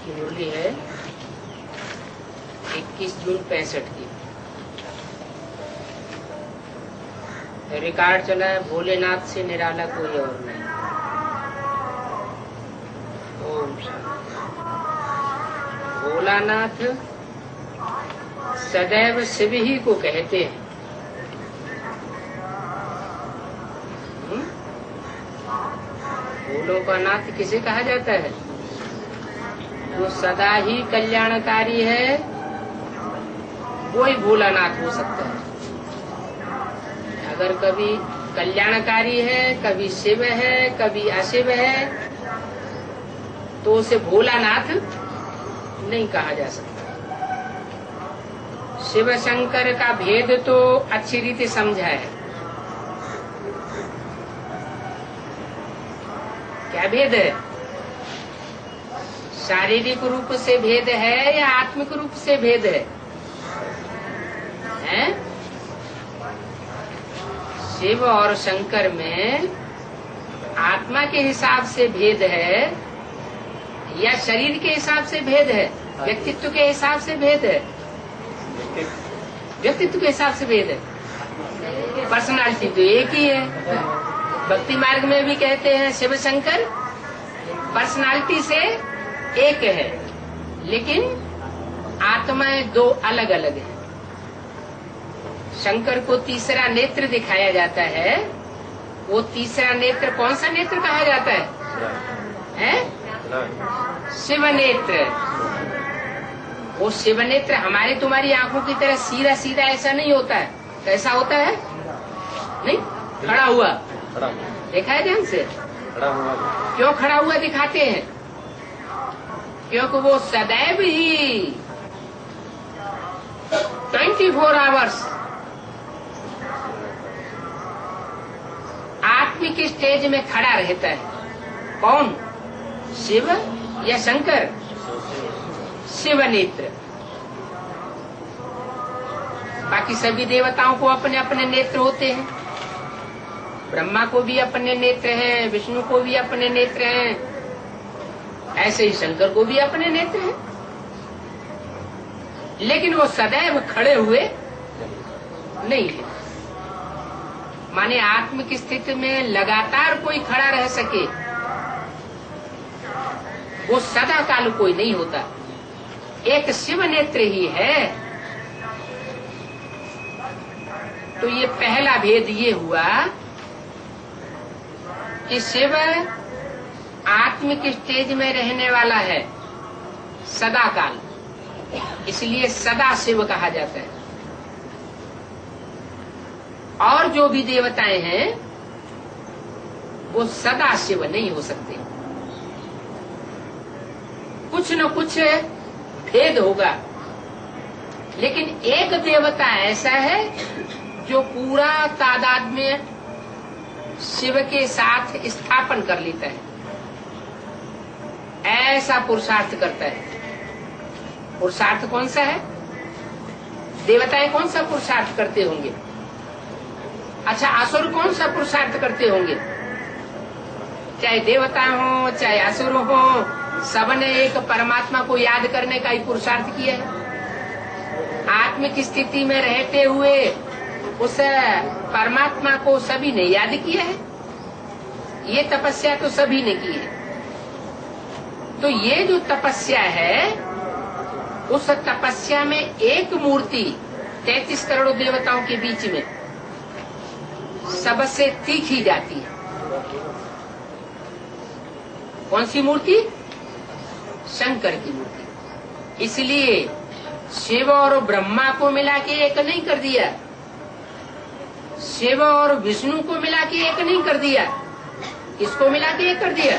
की मुरली है 21 जून 65 की। रिकॉर्ड चला है, भोलेनाथ से निराला कोई और नहीं। ओम शांति। भोलानाथ सदैव शिव ही को कहते हैं। भोलों का नाथ किसे कहा जाता है? जो सदा ही कल्याणकारी है, वो ही भोलानाथ हो सकता है। अगर कभी कल्याणकारी है, कभी शिव है, कभी अशिव है, तो उसे भोलानाथ नहीं कहा जा सकता। शिव शंकर का भेद तो अच्छी रीति समझा है। क्या भेद है? शारीरिक रूप से भेद है या आत्मिक रूप से भेद है? हैं? शिव और शंकर में आत्मा के हिसाब से भेद है या शरीर के हिसाब से भेद है? व्यक्तित्व के हिसाब से भेद है? व्यक्तित्व के हिसाब से भेद है। पर्सनालिटी तो एक ही है। भक्ति मार्ग में भी कहते हैं शिव शंकर पर्सनालिटी से एक है, लेकिन आत्माएं दो अलग अलग है। शंकर को तीसरा नेत्र दिखाया जाता है। वो तीसरा नेत्र कौन सा नेत्र कहा जाता है? शिव नेत्र। वो शिव नेत्र हमारी तुम्हारी आंखों की तरह सीधा सीधा ऐसा नहीं होता है। कैसा होता है? नहीं, खड़ा हुआ। देखा है ध्यान से? क्यों खड़ा हुआ दिखाते हैं? क्योंकि वो सदैव ही 24 आवर्स आत्मिक स्टेज में खड़ा रहता है। कौन? शिव या शंकर? शिव नेत्र। बाकी सभी देवताओं को अपने अपने नेत्र होते हैं। ब्रह्मा को भी अपने नेत्र हैं, विष्णु को भी अपने नेत्र हैं, ऐसे ही शंकर को भी अपने नेत्र हैं। लेकिन वो सदैव खड़े हुए नहीं है। माने आत्मिक स्थिति में लगातार कोई खड़ा रह सके, वो सदा काल कोई नहीं होता। एक शिव नेत्र ही है। तो ये पहला भेद ये हुआ कि शिव आत्मिक स्टेज में रहने वाला है सदा काल, इसलिए सदा शिव कहा जाता है। और जो भी देवताएं हैं वो सदा शिव नहीं हो सकते। कुछ न कुछ भेद होगा। लेकिन एक देवता ऐसा है जो पूरा तादाद में शिव के साथ स्थापन कर लेता है। ऐसा पुरुषार्थ करता है। पुरुषार्थ कौन सा है? देवताएं कौन सा पुरुषार्थ करते होंगे? अच्छा, असुर कौन सा पुरुषार्थ करते होंगे? चाहे देवता हो चाहे असुर हो, सबने एक परमात्मा को याद करने का ही पुरुषार्थ किया है। आत्मिक स्थिति में रहते हुए उस परमात्मा को सभी ने याद किया है। ये तपस्या तो सभी ने की है। तो ये जो तपस्या है, उस तपस्या में एक मूर्ति 33 करोड़ देवताओं के बीच में सबसे तीखी जाती है। कौन सी मूर्ति? शंकर की मूर्ति। इसलिए शिव और ब्रह्मा को मिला के एक नहीं कर दिया, शिव और विष्णु को मिला के एक नहीं कर दिया। किसको मिला के एक कर दिया?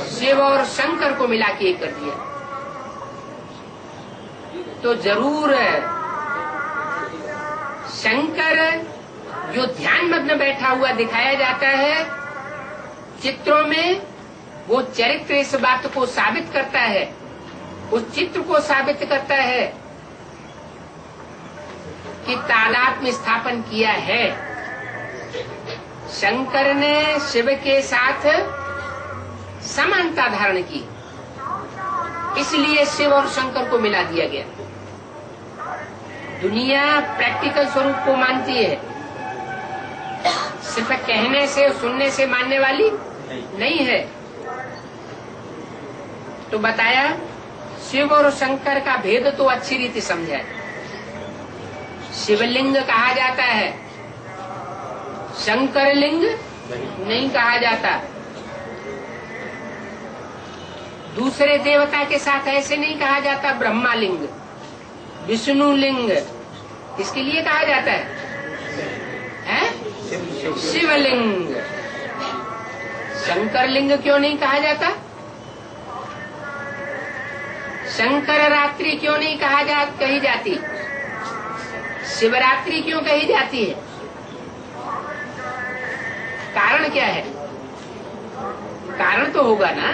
शिव और शंकर को मिला के एक कर दिया। तो जरूर शंकर जो ध्यान मग्न बैठा हुआ दिखाया जाता है चित्रों में, वो चरित्र इस बात को साबित करता है, उस चित्र को साबित करता है कि तादात्म्य स्थापन किया है। शंकर ने शिव के साथ समानता धारण की। इसलिए शिव और शंकर को मिला दिया गया। दुनिया प्रैक्टिकल स्वरूप को मानती है, सिर्फ कहने से सुनने से मानने वाली नहीं है। तो बताया शिव और शंकर का भेद तो अच्छी रीति समझा है। शिवलिंग कहा जाता है, शंकर लिंग नहीं कहा जाता। दूसरे देवता के साथ ऐसे नहीं कहा जाता। ब्रह्मा लिंग, विष्णु लिंग, इसके लिए कहा जाता है शिवलिंग। शंकर लिंग क्यों नहीं कहा जाता? शंकर रात्रि क्यों नहीं कही जाती? शिवरात्रि क्यों कही जाती है? कारण क्या है? कारण तो होगा ना,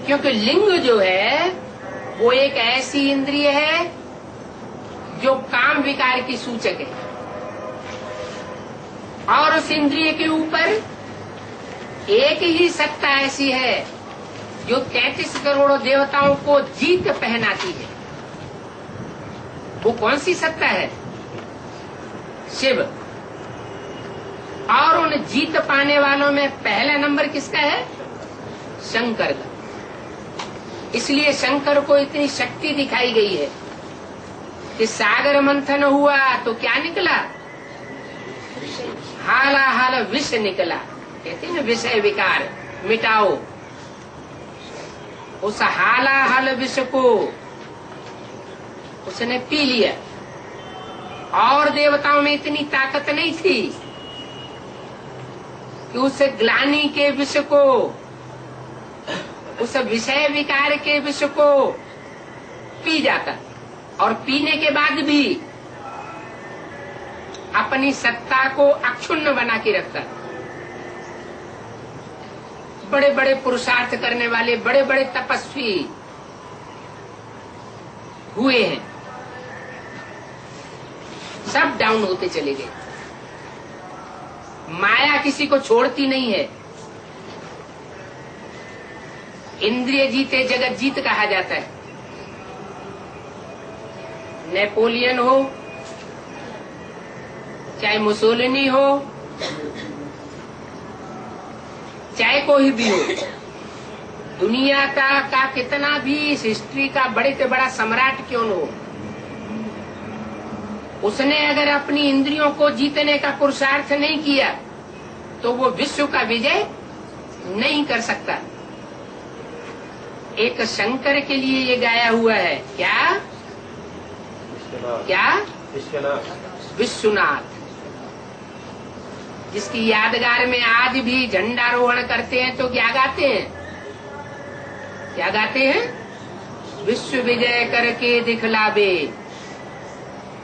क्योंकि लिंग जो है वो एक ऐसी इंद्रिय है जो काम विकार की सूचक है, और उस इंद्रिय के ऊपर एक ही सत्ता ऐसी है जो 33 करोड़ देवताओं को जीत पहनाती है। वो कौन सी सत्ता है? शिव। और उन जीत पाने वालों में पहला नंबर किसका है? शंकर का। इसलिए शंकर को इतनी शक्ति दिखाई गई है कि सागर मंथन हुआ तो क्या निकला? हाला हाल विष निकला। कहते हैं ना, विषय विकार मिटाओ। उस हाला हाल विष को उसने पी लिया। और देवताओं में इतनी ताकत नहीं थी कि उस ग्लानि के विष को, उस विषय विकार के विष को पी जाता, और पीने के बाद भी अपनी सत्ता को अक्षुण्ण बना के रखता। बड़े बड़े पुरुषार्थ करने वाले बड़े बड़े तपस्वी हुए हैं, सब डाउन होते चले गए। माया किसी को छोड़ती नहीं है। इंद्रिय जीते जगत जीत कहा जाता है। नेपोलियन हो, चाहे मुसोलिनी हो, चाहे कोई भी हो, दुनिया का कितना भी इस हिस्ट्री का बड़े से बड़ा सम्राट क्यों न हो, उसने अगर अपनी इंद्रियों को जीतने का पुरुषार्थ नहीं किया तो वो विश्व का विजय नहीं कर सकता। एक शंकर के लिए ये गाया हुआ है, क्या क्या? विश्वनाथ, जिसकी यादगार में आज भी झंडारोहण करते हैं तो क्या गाते हैं? क्या गाते हैं? विश्व विजय करके दिखलावे।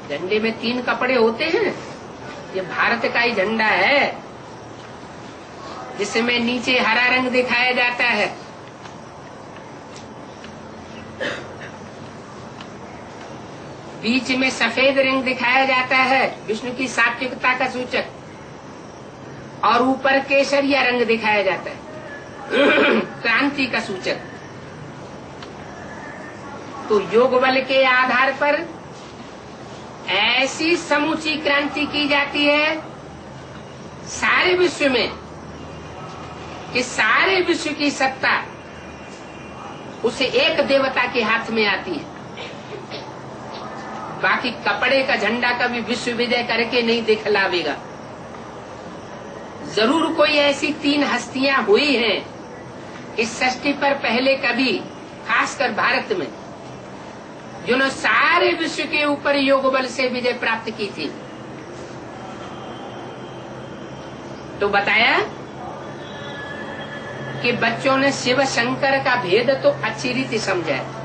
झंडे में 3 कपड़े होते हैं। ये भारत का ही झंडा है, जिसमें नीचे हरा रंग दिखाया जाता है, बीच में सफेद रंग दिखाया जाता है, विष्णु की सात्विकता का सूचक, और ऊपर केसरिया रंग दिखाया जाता है, क्रांति का सूचक। तो योग बल के आधार पर ऐसी समूची क्रांति की जाती है सारे विश्व में कि सारे विश्व की सत्ता उसे एक देवता के हाथ में आती है। बाकी कपड़े का झंडा कभी विश्व विजय करके नहीं दिखलावेगा। जरूर कोई ऐसी 3 हस्तियां हुई हैं इस सृष्टि पर पहले कभी, खासकर भारत में, जिन्होंने सारे विश्व के ऊपर योग बल से विजय प्राप्त की थी। तो बताया कि बच्चों ने शिव शंकर का भेद तो अच्छी रीति समझा है।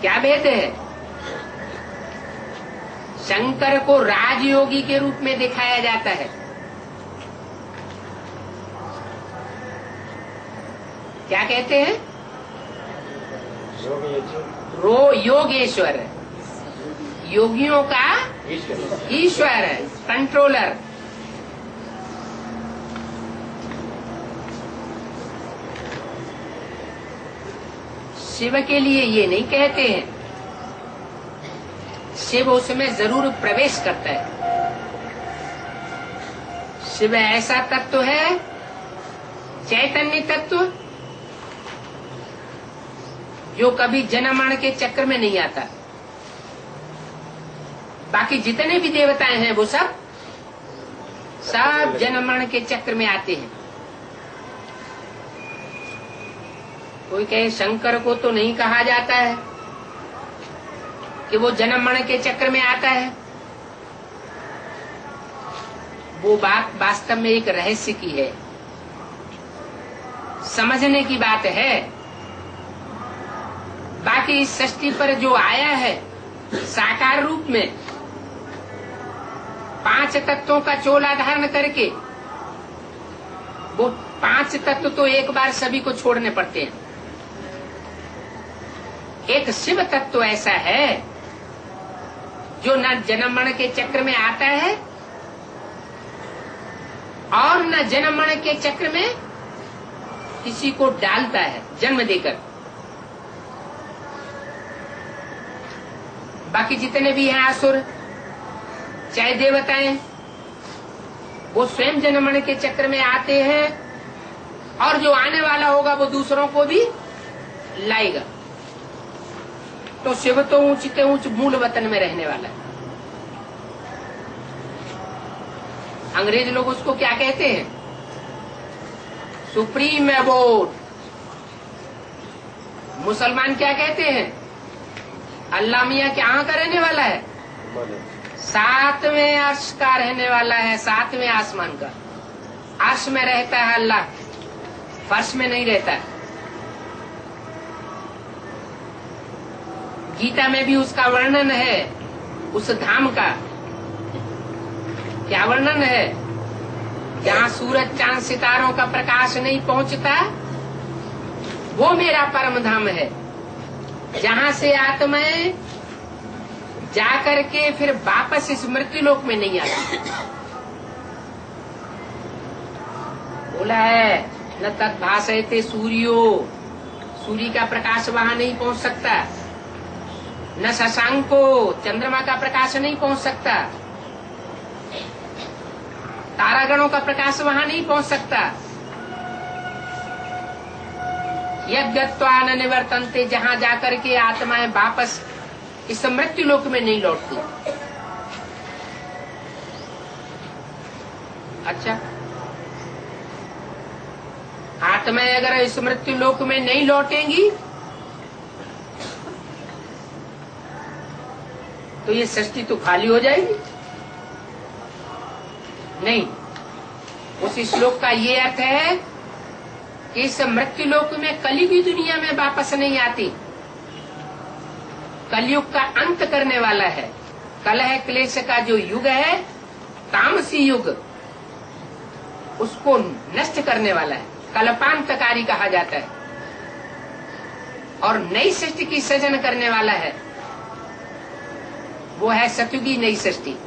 क्या भेद है? शंकर को राजयोगी के रूप में दिखाया जाता है। क्या कहते हैं? योगेश्वर, योगियों का ईश्वर, कंट्रोलर। शिव के लिए ये नहीं कहते हैं। शिव उसमें जरूर प्रवेश करता है। शिव ऐसा तत्व है, चैतन्य तत्व, जो कभी जन्म मरण के चक्र में नहीं आता। बाकी जितने भी देवताएं हैं वो सब जन्म मरण के चक्र में आते हैं। कोई कहे शंकर को तो नहीं कहा जाता है कि वो जन्म मरण के चक्र में आता है। वो बात वास्तव में एक रहस्य की है, समझने की बात है। बाकी इस सृष्टि पर जो आया है साकार रूप में, 5 तत्वों का चोला धारण करके, वो 5 तत्व तो एक बार सभी को छोड़ने पड़ते हैं। एक शिव तत्व ऐसा है जो न जन्म मरण के चक्र में आता है और न जन्म मरण के चक्र में किसी को डालता है जन्म देकर। बाकी जितने भी हैं असुर चाहे देवताएं, वो स्वयं जन्म मरण के चक्र में आते हैं और जो आने वाला होगा वो दूसरों को भी लाएगा। तो शिव तो ऊंचते ऊंच मूल वतन में रहने वाला है। अंग्रेज लोग उसको क्या कहते हैं? Supreme abode. मुसलमान क्या कहते हैं? अल्लाह मियाँ कहाँ का रहने वाला है? 7वें अर्श का रहने वाला है, 7वें आसमान का। अर्श में रहता है अल्लाह, फर्श में नहीं रहता है। गीता में भी उसका वर्णन है, उस धाम का। क्या वर्णन है? जहाँ सूरज चांद सितारों का प्रकाश नहीं पहुँचता, वो मेरा परम धाम है, जहाँ से आत्माएं जाकर के फिर वापस इस मृत्यु लोक में नहीं आती। बोला है न तत् भासयते सूर्यो, सूर्य का प्रकाश वहाँ नहीं पहुँच सकता। न शशांको, चंद्रमा का प्रकाश नहीं पहुँच सकता। तारागणों का प्रकाश वहाँ नहीं पहुँच सकता। यद्गत्वा न निवर्तन्ते, जहाँ जाकर के आत्माएं वापस इस मृत्यु लोक में नहीं लौटती। अच्छा, आत्माएं अगर इस मृत्यु लोक में नहीं लौटेंगी तो ये सृष्टि तो खाली हो जाएगी। नहीं, उस श्लोक का ये अर्थ है कि इस मृत्यु लोक में कली की दुनिया में वापस नहीं आती। कलयुग का अंत करने वाला है। कलह क्लेश का जो युग है, तामसी युग, उसको नष्ट करने वाला है, कल्पांतकारी कहा जाता है। और नई सृष्टि की सृजन करने वाला है, वो है सतयुगी नई सृष्टि।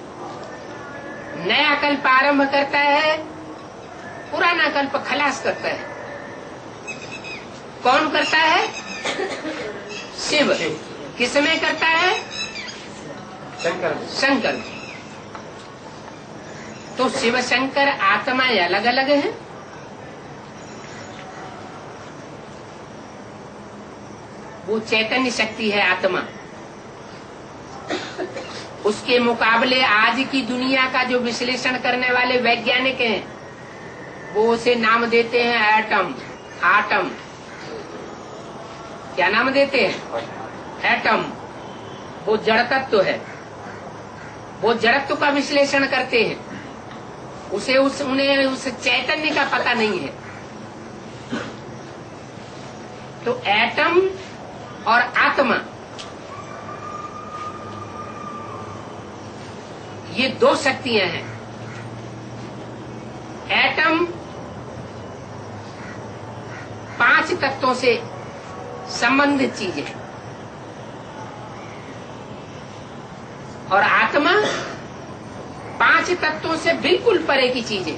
नया कल्प आरंभ करता है, पुराना कल्प खलास करता है। कौन करता है? शिव। किसमें करता है? शंकर। तो शिव शंकर आत्माएं अलग अलग हैं। वो चैतन्य शक्ति है आत्मा। उसके मुकाबले आज की दुनिया का जो विश्लेषण करने वाले वैज्ञानिक हैं, वो उसे नाम देते हैं एटम। आटम क्या नाम देते हैं? एटम। वो जड़ तत्व है, वो जड़त्व का विश्लेषण करते हैं। उन्हें उस चैतन्य का पता नहीं है। तो एटम और आत्मा, ये दो शक्तियां हैं। एटम 5 तत्वों से संबंधित चीज है और आत्मा 5 तत्वों से बिल्कुल परे की चीज है।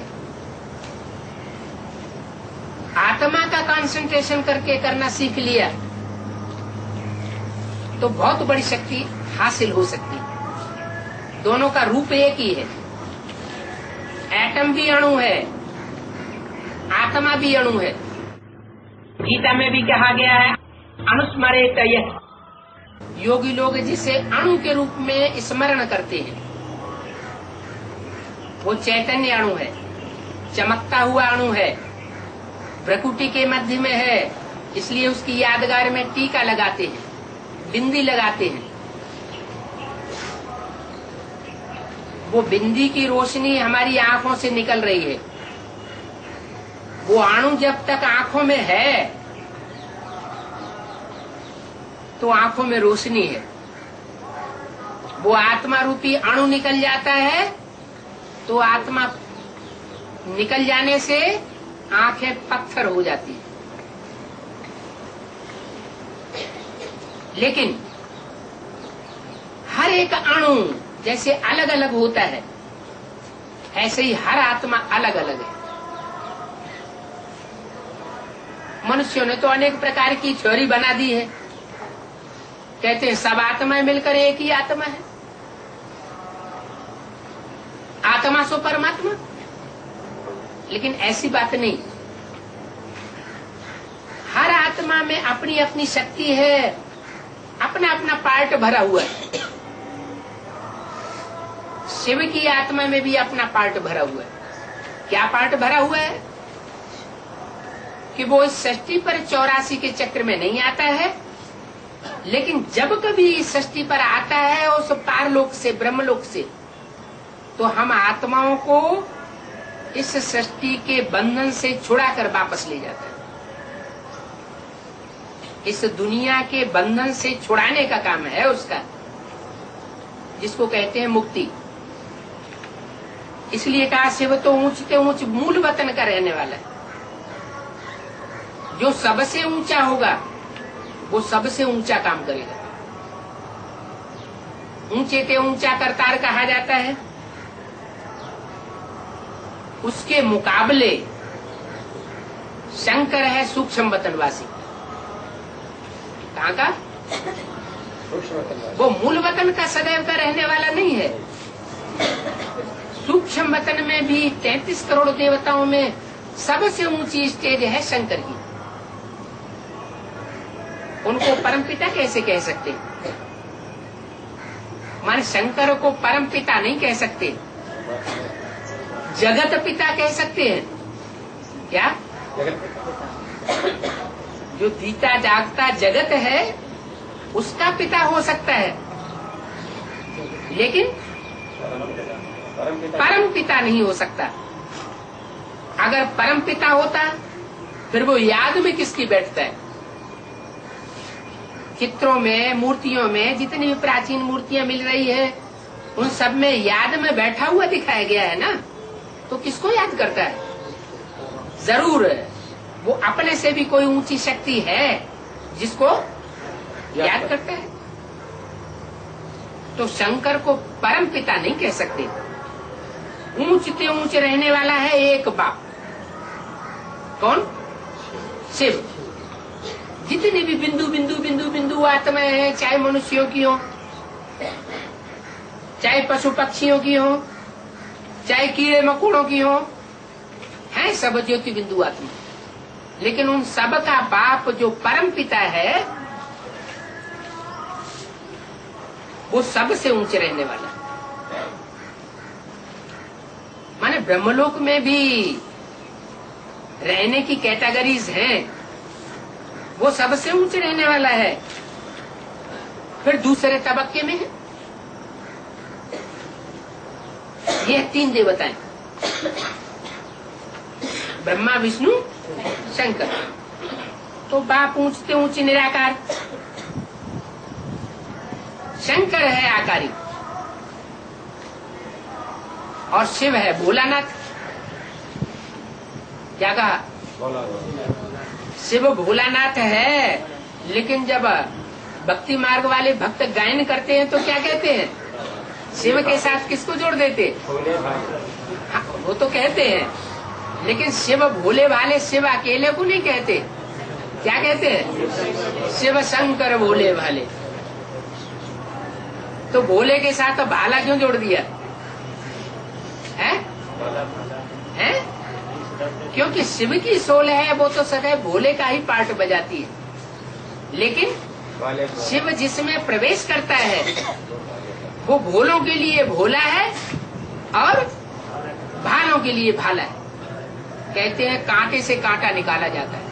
आत्मा का कंसंट्रेशन करके करना सीख लिया तो बहुत बड़ी शक्ति हासिल हो सकती है। दोनों का रूप एक ही है। एटम भी अणु है, आत्मा भी अणु है। गीता में भी कहा गया है अनुस्मरेत यः। योगी लोग जिसे अणु के रूप में स्मरण करते हैं वो चैतन्य अणु है, चमकता हुआ अणु है, प्रकृति के मध्य में है, इसलिए उसकी यादगार में टीका लगाते हैं, बिंदी लगाते हैं। वो बिंदी की रोशनी हमारी आंखों से निकल रही है। वो अणु जब तक आंखों में है तो आंखों में रोशनी है। वो आत्मा रूपी अणु निकल जाता है तो आत्मा निकल जाने से आंखें पत्थर हो जाती है। लेकिन हर एक अणु जैसे अलग अलग होता है, ऐसे ही हर आत्मा अलग अलग है। मनुष्यों ने तो अनेक प्रकार की थ्योरी बना दी है। कहते हैं सब आत्माएं मिलकर एक ही आत्मा है, आत्मा सो परमात्मा। लेकिन ऐसी बात नहीं। हर आत्मा में अपनी अपनी शक्ति है, अपना अपना पार्ट भरा हुआ है। शिव की आत्मा में भी अपना पार्ट भरा हुआ है। क्या पार्ट भरा हुआ है कि वो इस सृष्टि पर 84 के चक्र में नहीं आता है, लेकिन जब कभी इस सृष्टि पर आता है उस पारलोक से, ब्रह्मलोक से, तो हम आत्माओं को इस सृष्टि के बंधन से छुड़ाकर वापस ले जाता है। इस दुनिया के बंधन से छुड़ाने का काम है उसका, जिसको कहते हैं मुक्ति। इसलिए कहा शिव तो ऊंचते ऊंच मूल वतन का रहने वाला है। जो सबसे ऊंचा होगा वो सबसे ऊंचा काम करेगा। ऊंचे ते ऊंचा करतार कहा जाता है। उसके मुकाबले शंकर है सूक्ष्म वतनवासी। कहाँ का? वो मूल वतन का सदैव का रहने वाला नहीं है। सूक्ष्म वतन में भी 33 करोड़ देवताओं में सबसे ऊंची स्टेज है शंकर की। उनको परमपिता कैसे कह सकते? माने शंकर को परमपिता नहीं कह सकते, जगत पिता कह सकते हैं। क्या? जो जीता जागता जगत है उसका पिता हो सकता है, लेकिन परम पिता नहीं हो सकता। अगर परम पिता होता फिर वो याद में किसकी बैठता है? चित्रों में, मूर्तियों में जितनी भी प्राचीन मूर्तियां मिल रही है उन सब में याद में बैठा हुआ दिखाया गया है ना, तो किसको याद करता है? जरूर वो अपने से भी कोई ऊंची शक्ति है जिसको याद करता है। तो शंकर को परम पिता नहीं कह सकते। ऊंचते ऊंच रहने वाला है एक बाप। कौन? शिव। जितनी भी बिंदु बिंदु बिंदु बिंदु आत्माएं हैं, चाहे मनुष्यों की हो, चाहे पशु पक्षियों की हो, चाहे कीड़े मकोड़ों की हो, हैं सब ज्योति बिंदु आत्मा। लेकिन उन सब का बाप जो परम पिता है वो सबसे ऊंचे रहने वाला। माने ब्रह्मलोक में भी रहने की कैटेगरीज हैं, वो सबसे ऊंचे रहने वाला है। फिर दूसरे तबक्के में है ये 3 देवताएं, ब्रह्मा विष्णु शंकर। तो बाप ऊंचते ऊंचे निराकार, शंकर है आकारी और शिव है भोलानाथ। क्या कहा? शिव भोलानाथ है, लेकिन जब भक्ति मार्ग वाले भक्त गायन करते हैं तो क्या कहते हैं? शिव के साथ किसको जोड़ देते? हाँ, वो तो कहते हैं, लेकिन शिव भोले भाले शिव अकेले को नहीं कहते। क्या कहते हैं? शिव शंकर भोले भाले। तो भोले के साथ तो भाला क्यों जोड़ दिया है? क्योंकि शिव की सोल है, वो तो सदैव भोले का ही पार्ट बजाती है, लेकिन शिव जिसमें प्रवेश करता है वो भोलों के लिए भोला है और भालों के लिए भाला है। कहते हैं कांटे से कांटा निकाला जाता है।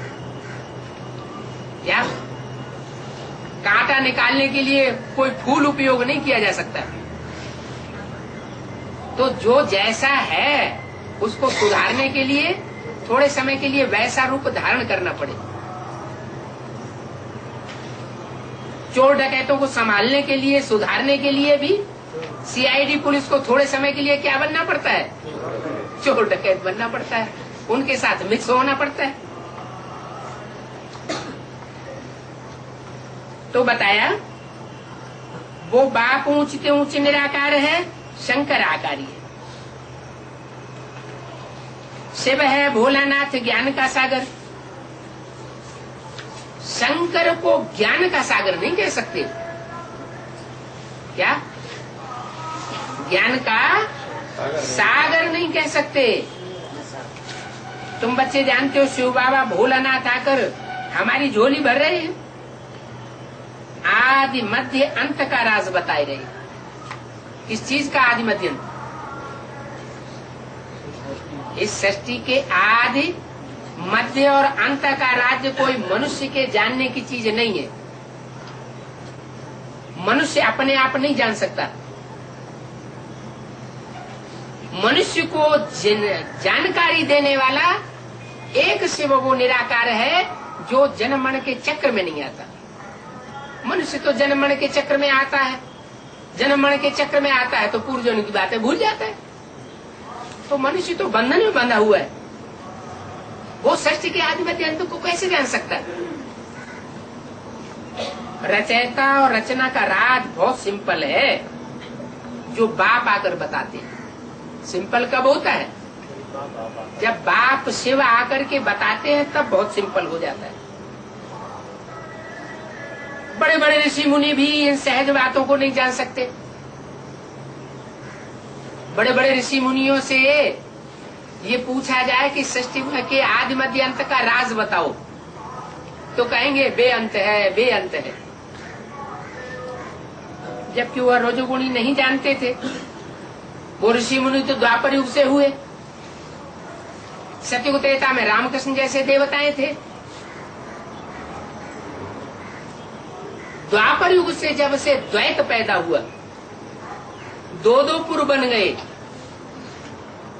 क्या कांटा निकालने के लिए कोई फूल उपयोग नहीं किया जा सकता? तो जो जैसा है उसको सुधारने के लिए थोड़े समय के लिए वैसा रूप धारण करना पड़े। चोर डकैतों को संभालने के लिए, सुधारने के लिए भी सीआईडी पुलिस को थोड़े समय के लिए क्या बनना पड़ता है? चोर डकैत बनना पड़ता है, उनके साथ मिक्स होना पड़ता है। तो बताया वो बाप ऊंचते ऊंचे निराकार है, शंकर आकारी है। शिव है भोलानाथ ज्ञान का सागर। शंकर को ज्ञान का सागर नहीं कह सकते। क्या ज्ञान का सागर नहीं कह सकते? तुम बच्चे जानते हो शिव बाबा भोलानाथ आकर हमारी झोली भर रहे हैं, आदि मध्य अंत का राज बताए रहे। किस चीज का आदि मध्य अंत? इस सृष्टि के आदि मध्य और अंत का राज्य कोई मनुष्य के जानने की चीज नहीं है। मनुष्य अपने आप नहीं जान सकता। मनुष्य को जानकारी देने वाला एक शिव वो निराकार है जो जनमण के चक्र में नहीं आता। मनुष्य तो जनमण के चक्र में आता है, जनमण के चक्र में आता है तो पूर्वजन्म की बातें भूल जाता है। तो मनुष्य तो बंधन में बंधा हुआ है, वो सृष्टि के आदि मध्य अंत को कैसे जान सकता है? रचयिता और रचना का राज बहुत सिंपल है, जो बाप आकर बताते हैं। सिंपल कब होता है? जब बाप शिव आकर के बताते हैं तब बहुत सिंपल हो जाता है। बड़े बड़े ऋषि मुनि भी इन सहज बातों को नहीं जान सकते। बड़े बड़े ऋषि मुनियों से ये पूछा जाए कि सृष्टि के आदि मध्य अंत का राज बताओ तो कहेंगे बेअंत है, बेअंत है। जबकि वह रजोगुणी नहीं जानते थे। वो ऋषि मुनि तो द्वापर युग से हुए। सत्ययुग त्रेता में रामकृष्ण जैसे देवताएं थे। द्वापर युग से जब से द्वैत पैदा हुआ, दो दो पुर बन गए।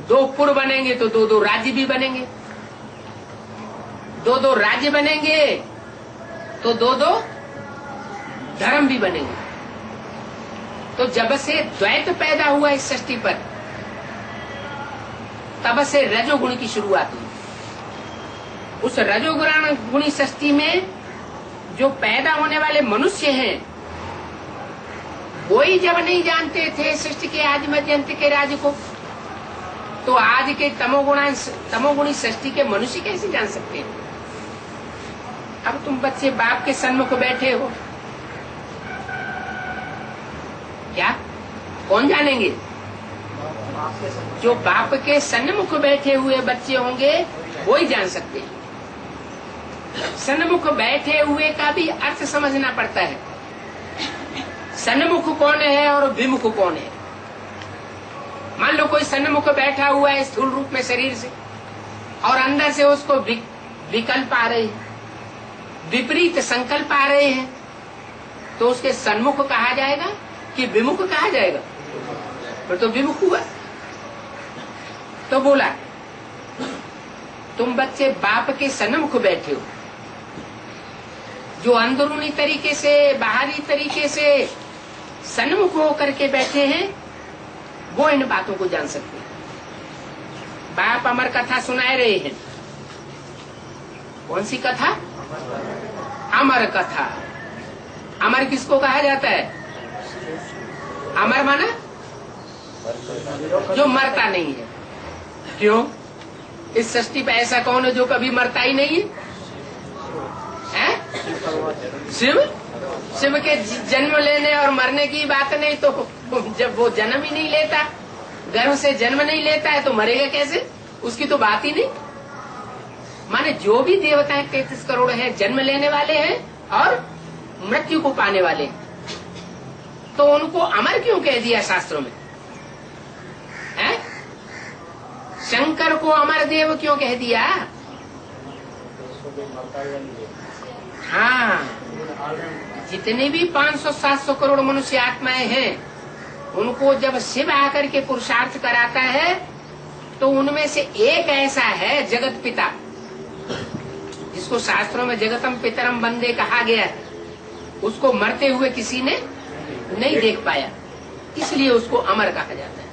दो पुर बनेंगे तो दो दो राज्य भी बनेंगे, दो दो राज्य बनेंगे तो दो दो धर्म भी बनेंगे। तो जब से द्वैत पैदा हुआ इस सृष्टि पर, तब से रजोगुण की शुरुआत हुई। उस रजोगुणी सृष्टि में जो पैदा होने वाले मनुष्य हैं, वही जब नहीं जानते थे सृष्टि के आदि मध्य अंत के राज्य को, तो आज के तमोगुणी सृष्टि के मनुष्य कैसे जान सकते हैं? अब तुम बच्चे बाप के सन्मुख बैठे हो, क्या कौन जानेंगे? जो बाप के सन्मुख बैठे हुए बच्चे होंगे वो ही जान सकते हैं। सन्मुख बैठे हुए का भी अर्थ समझना पड़ता है। सन्मुख कौन है और विमुख कौन है? मान लो कोई सन्मुख बैठा हुआ है स्थूल रूप में शरीर से, और अंदर से उसको विकल्प आ रहे हैं, विपरीत संकल्प आ रहे हैं, तो उसके सन्मुख कहा जाएगा कि विमुख कहा जाएगा? फिर तो विमुख हुआ। तो बोला तुम बच्चे बाप के सन्मुख बैठे हो, जो अंदरूनी तरीके से बाहरी तरीके से सन्मुख होकर के बैठे हैं, वो इन बातों को जान सकते हैं। बाप अमर कथा सुनाए रहे हैं। कौन सी कथा? अमर कथा। अमर किसको कहा जाता है? अमर माना जो मरता नहीं है। क्यों? इस सृष्टि पे ऐसा कौन है जो कभी मरता ही नहीं है? शिव। शिव के जन्म लेने और मरने की बात नहीं, तो जब वो जन्म ही नहीं लेता, गर्भ से जन्म नहीं लेता है तो मरेगा कैसे? उसकी तो बात ही नहीं। माने जो भी देवताएं 33 करोड़ हैं जन्म लेने वाले हैं और मृत्यु को पाने वाले हैं, तो उनको अमर क्यों कह दिया शास्त्रों में? है? शंकर को अमर देव क्यों कह दिया? हाँ, जितने भी 500-700 करोड़ मनुष्य आत्माएं हैं, उनको जब शिव आकर के पुरुषार्थ कराता है तो उनमें से एक ऐसा है जगत पिता, जिसको शास्त्रों में जगतम पितरम वंदे कहा गया है। उसको मरते हुए किसी ने नहीं देख पाया, इसलिए उसको अमर कहा जाता है।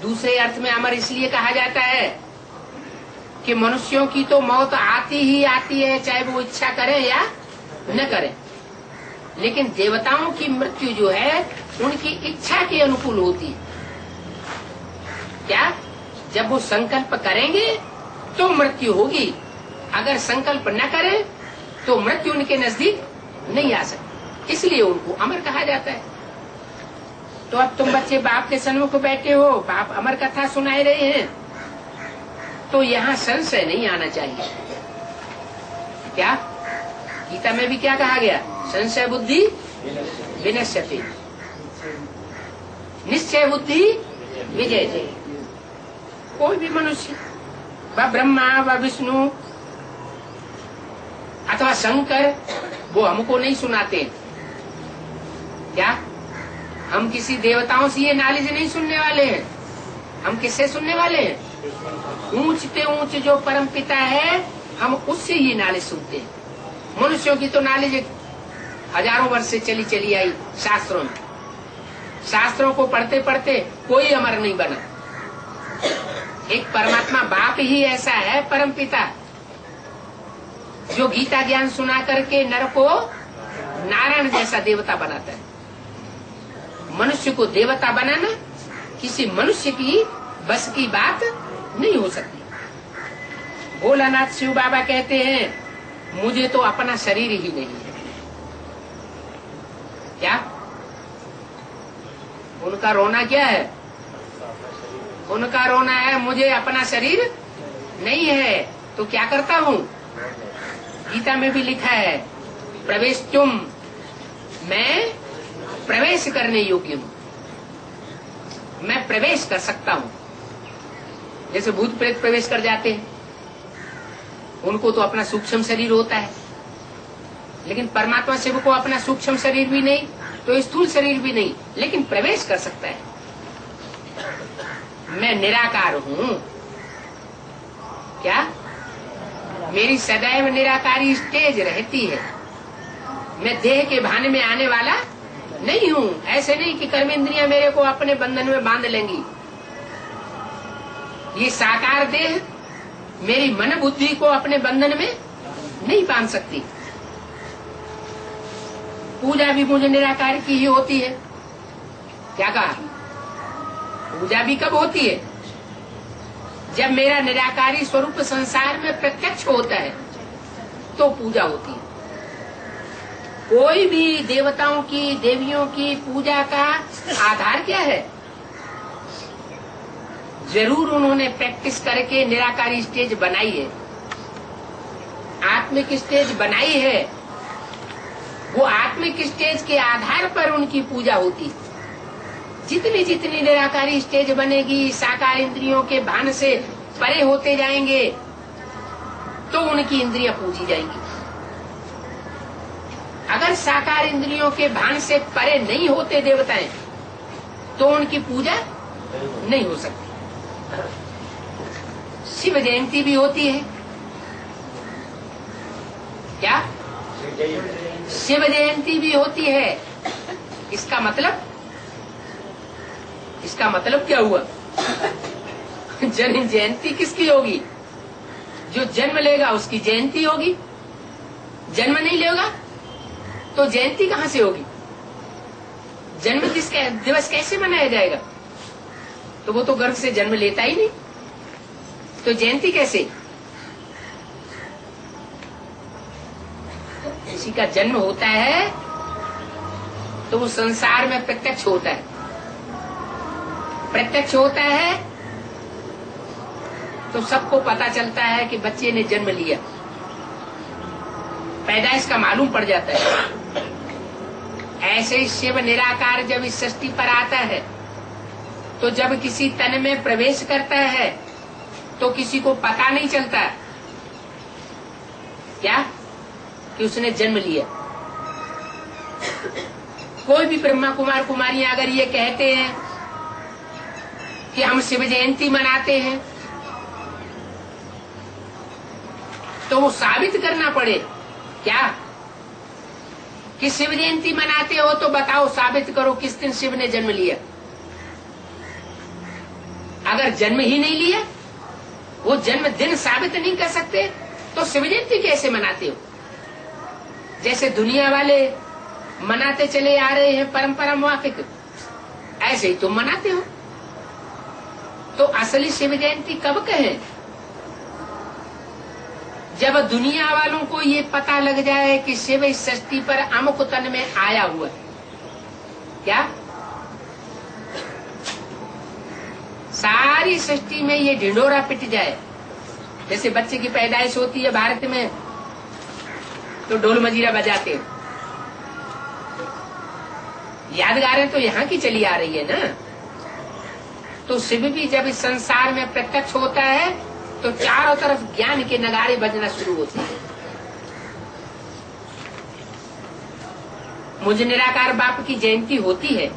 दूसरे अर्थ में अमर इसलिए कहा जाता है कि मनुष्यों की तो मौत आती ही आती है, चाहे वो इच्छा करें या न करें, लेकिन देवताओं की मृत्यु जो है उनकी इच्छा के अनुकूल होती है। क्या? जब वो संकल्प करेंगे तो मृत्यु होगी, अगर संकल्प न करें तो मृत्यु उनके नजदीक नहीं आ सकती, इसलिए उनको अमर कहा जाता है। तो अब तुम बच्चे बाप के सन्मुख बैठे हो, बाप अमर कथा सुनाए रहे हैं, तो यहाँ संशय नहीं आना चाहिए। क्या? गीता में भी क्या कहा गया? संशय बुद्धि विनश्यति, निश्चय बुद्धि विजय जय। कोई भी मनुष्य, व ब्रह्मा व विष्णु अथवा शंकर, वो हमको नहीं सुनाते। क्या? हम किसी देवताओं से ये नॉलेज नहीं सुनने वाले हैं। हम किससे सुनने वाले हैं? ऊंचते ऊंच जो परम पिता है, हम उससे ये नॉलेज सुनते हैं। मनुष्यों की तो नॉलेज हजारों वर्ष से चली चली आई शास्त्रों में। शास्त्रों को पढ़ते पढ़ते कोई अमर नहीं बना। एक परमात्मा बाप ही ऐसा है, परम पिता, जो गीता ज्ञान सुना करके नर को नारायण जैसा देवता बनाता है। मनुष्य को देवता बनाना किसी मनुष्य की बस की बात नहीं हो सकती। भोलानाथ शिव बाबा कहते हैं, मुझे तो अपना शरीर ही नहीं है। क्या? उनका रोना क्या है? उनका रोना है मुझे अपना शरीर नहीं है। तो क्या करता हूँ? गीता में भी लिखा है, प्रवेश तुम, मैं प्रवेश करने योग्य हूँ, मैं प्रवेश कर सकता हूँ। जैसे भूत प्रेत प्रवेश कर जाते हैं, उनको तो अपना सूक्ष्म शरीर होता है, लेकिन परमात्मा शिव को अपना सूक्ष्म शरीर भी नहीं तो स्थूल शरीर भी नहीं, लेकिन प्रवेश कर सकता है। मैं निराकार हूँ। क्या? मेरी सदैव निराकारी स्टेज रहती है। मैं देह के भाने में आने वाला नहीं हूँ। ऐसे नहीं कि कर्मेंद्रियां मेरे को अपने बंधन में बांध लेंगी। ये साकार देह मेरी मन बुद्धि को अपने बंधन में नहीं बांध सकती। पूजा भी मुझे निराकार की ही होती है। क्या कहा? पूजा भी कब होती है? जब मेरा निराकारी स्वरूप संसार में प्रत्यक्ष होता है तो पूजा होती है। कोई भी देवताओं की, देवियों की पूजा का आधार क्या है? जरूर उन्होंने प्रैक्टिस करके निराकारी स्टेज बनाई है, आत्मिक स्टेज बनाई है। वो आत्मिक स्टेज के आधार पर उनकी पूजा होती है। जितनी जितनी निराकारी स्टेज बनेगी, साकार इंद्रियों के भान से परे होते जाएंगे तो उनकी इंद्रियां पूजी जाएंगी। अगर साकार इंद्रियों के भान से परे नहीं होते देवताएं तो उनकी पूजा नहीं हो सकती। शिव जयंती भी होती है। क्या? शिव जयंती भी होती है। इसका मतलब क्या हुआ? जन्म जयंती किसकी होगी? जो जन्म लेगा उसकी जयंती होगी। जन्म नहीं लेगा तो जयंती कहाँ से होगी? जन्म दिवस कैसे मनाया जाएगा? तो वो तो गर्भ से जन्म लेता ही नहीं, तो जयंती कैसे? किसी का जन्म होता है तो वो संसार में प्रत्यक्ष होता है। प्रत्यक्ष होता है तो सबको पता चलता है कि बच्चे ने जन्म लिया, पैदाइश का मालूम पड़ जाता है। ऐसे ही शिव निराकार जब इस सृष्टि पर आता है तो जब किसी तन में प्रवेश करता है तो किसी को पता नहीं चलता क्या कि उसने जन्म लिया। कोई भी ब्रह्मा कुमार कुमारियां अगर ये कहते हैं कि हम शिव जयंती मनाते हैं तो वो साबित करना पड़े क्या कि शिव जयंती मनाते हो, तो बताओ साबित करो किस दिन शिव ने जन्म लिया। अगर जन्म ही नहीं लिया, वो जन्म दिन साबित नहीं कर सकते, तो शिव जयंती कैसे मनाते हो? जैसे दुनिया वाले मनाते चले आ रहे हैं परंपरा मुआफिक, ऐसे ही तुम मनाते हो। तो असली शिव जयंती कब कहें? जब दुनिया वालों को ये पता लग जाए कि शिव इस सृष्टि पर अमुक तन में आया हुआ है। क्या सारी सृष्टि में ये ढिंडोरा पिट जाए? जैसे बच्चे की पैदाइश होती है भारत में तो ढोल मजीरा बजाते हैं, यादगारें तो यहाँ की चली आ रही है ना। तो शिव भी जब इस संसार में प्रत्यक्ष होता है तो चारों तरफ ज्ञान के नगाड़े बजना शुरू होते हैं। मुझ निराकार बाप की जयंती होती है,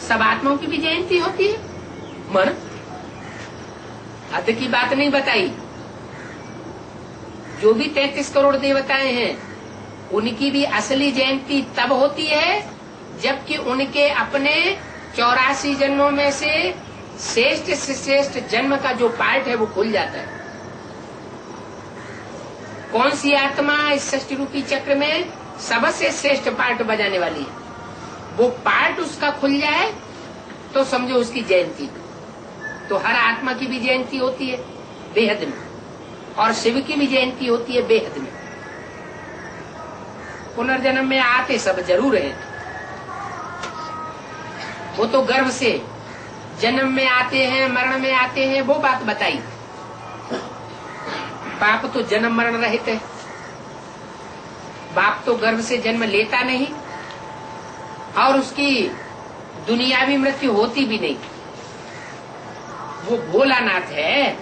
सब आत्माओं की भी जयंती होती है। मन हद की बात नहीं बताई। जो भी 33 करोड़ देवताएं हैं उनकी भी असली जयंती तब होती है जबकि उनके अपने 84 जन्मों में से श्रेष्ठ से श्रेष्ठ जन्म का जो पार्ट है वो खुल जाता है। कौन सी आत्मा इस सृष्टि रूपी चक्र में सबसे श्रेष्ठ पार्ट बजाने वाली है, वो पार्ट उसका खुल जाए तो समझो उसकी जयंती। तो हर आत्मा की भी जयंती होती है बेहद में, और शिव की भी जयंती होती है बेहद में। पुनर्जन्म में आते सब जरूर है, वो तो गर्भ से जन्म में आते हैं, मरण में आते हैं, वो बात बताई। बाप तो जन्म मरण रहित है, बाप तो गर्भ से जन्म लेता नहीं और उसकी दुनियावी मृत्यु होती भी नहीं। वो भोलानाथ है,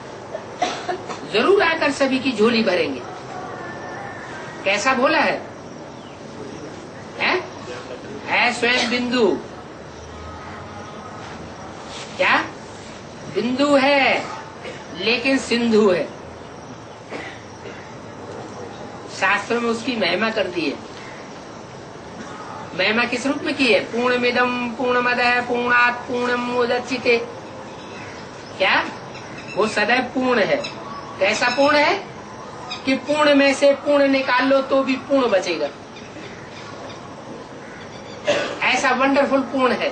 जरूर आकर सभी की झोली भरेंगे। कैसा भोला है? स्वयं बिंदु। क्या बिंदु है लेकिन सिंधु है। शास्त्र में उसकी महिमा कर दी है। महिमा किस रूप में की है? पूर्णमिदं पूर्णमदः पूर्णात् पूर्णमुदच्यते। क्या वो सदैव पूर्ण है। कैसा पूर्ण है कि पूर्ण में से पूर्ण निकाल लो तो भी पूर्ण बचेगा। ऐसा वंडरफुल पूर्ण है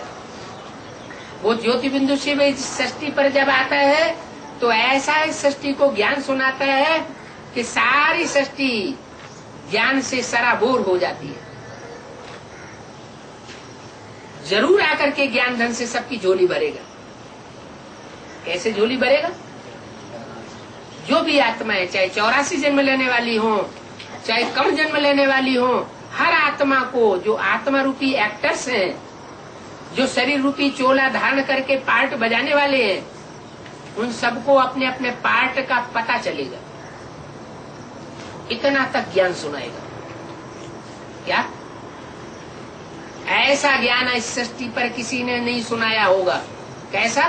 वो। ज्योति बिंदु शिव इस सृष्टि पर जब आता है तो ऐसा इस सृष्टि को ज्ञान सुनाता है कि सारी सृष्टि ज्ञान से सराबोर हो जाती है। जरूर आकर के ज्ञान धन से सबकी झोली भरेगा। कैसे झोली भरेगा? जो भी आत्माएं, चाहे 84 जन्म लेने वाली हो, चाहे कम जन्म लेने वाली हो, हर आत्मा को, जो आत्मा रूपी एक्टर्स हैं, जो शरीर रूपी चोला धारण करके पार्ट बजाने वाले हैं, उन सबको अपने अपने पार्ट का पता चलेगा। इतना तक ज्ञान सुनाएगा। क्या ऐसा ज्ञान इस सृष्टि पर किसी ने नहीं सुनाया होगा। कैसा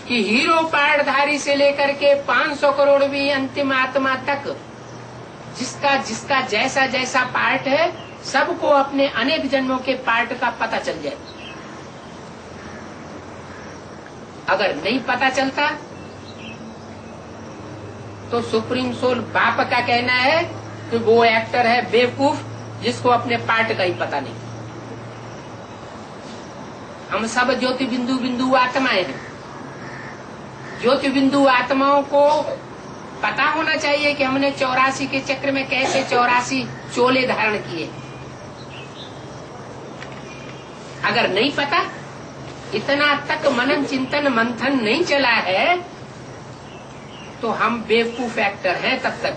कि हीरो पार्टधारी से लेकर के 500 करोड़ भी अंतिम आत्मा तक जिसका जिसका जैसा जैसा पार्ट है, सबको अपने अनेक जन्मों के पार्ट का पता चल जाए। अगर नहीं पता चलता तो सुप्रीम सोल बाप का कहना है कि वो एक्टर है बेवकूफ जिसको अपने पार्ट का ही पता नहीं। हम सब ज्योति बिंदु बिंदु आत्माएं हैं। ज्योति बिंदु आत्माओं को पता होना चाहिए कि हमने 84 के चक्र में कैसे 84 चोले धारण किए। अगर नहीं पता, इतना तक मनन चिंतन मंथन नहीं चला है, तो हम बेवकूफ एक्टर हैं तब तक।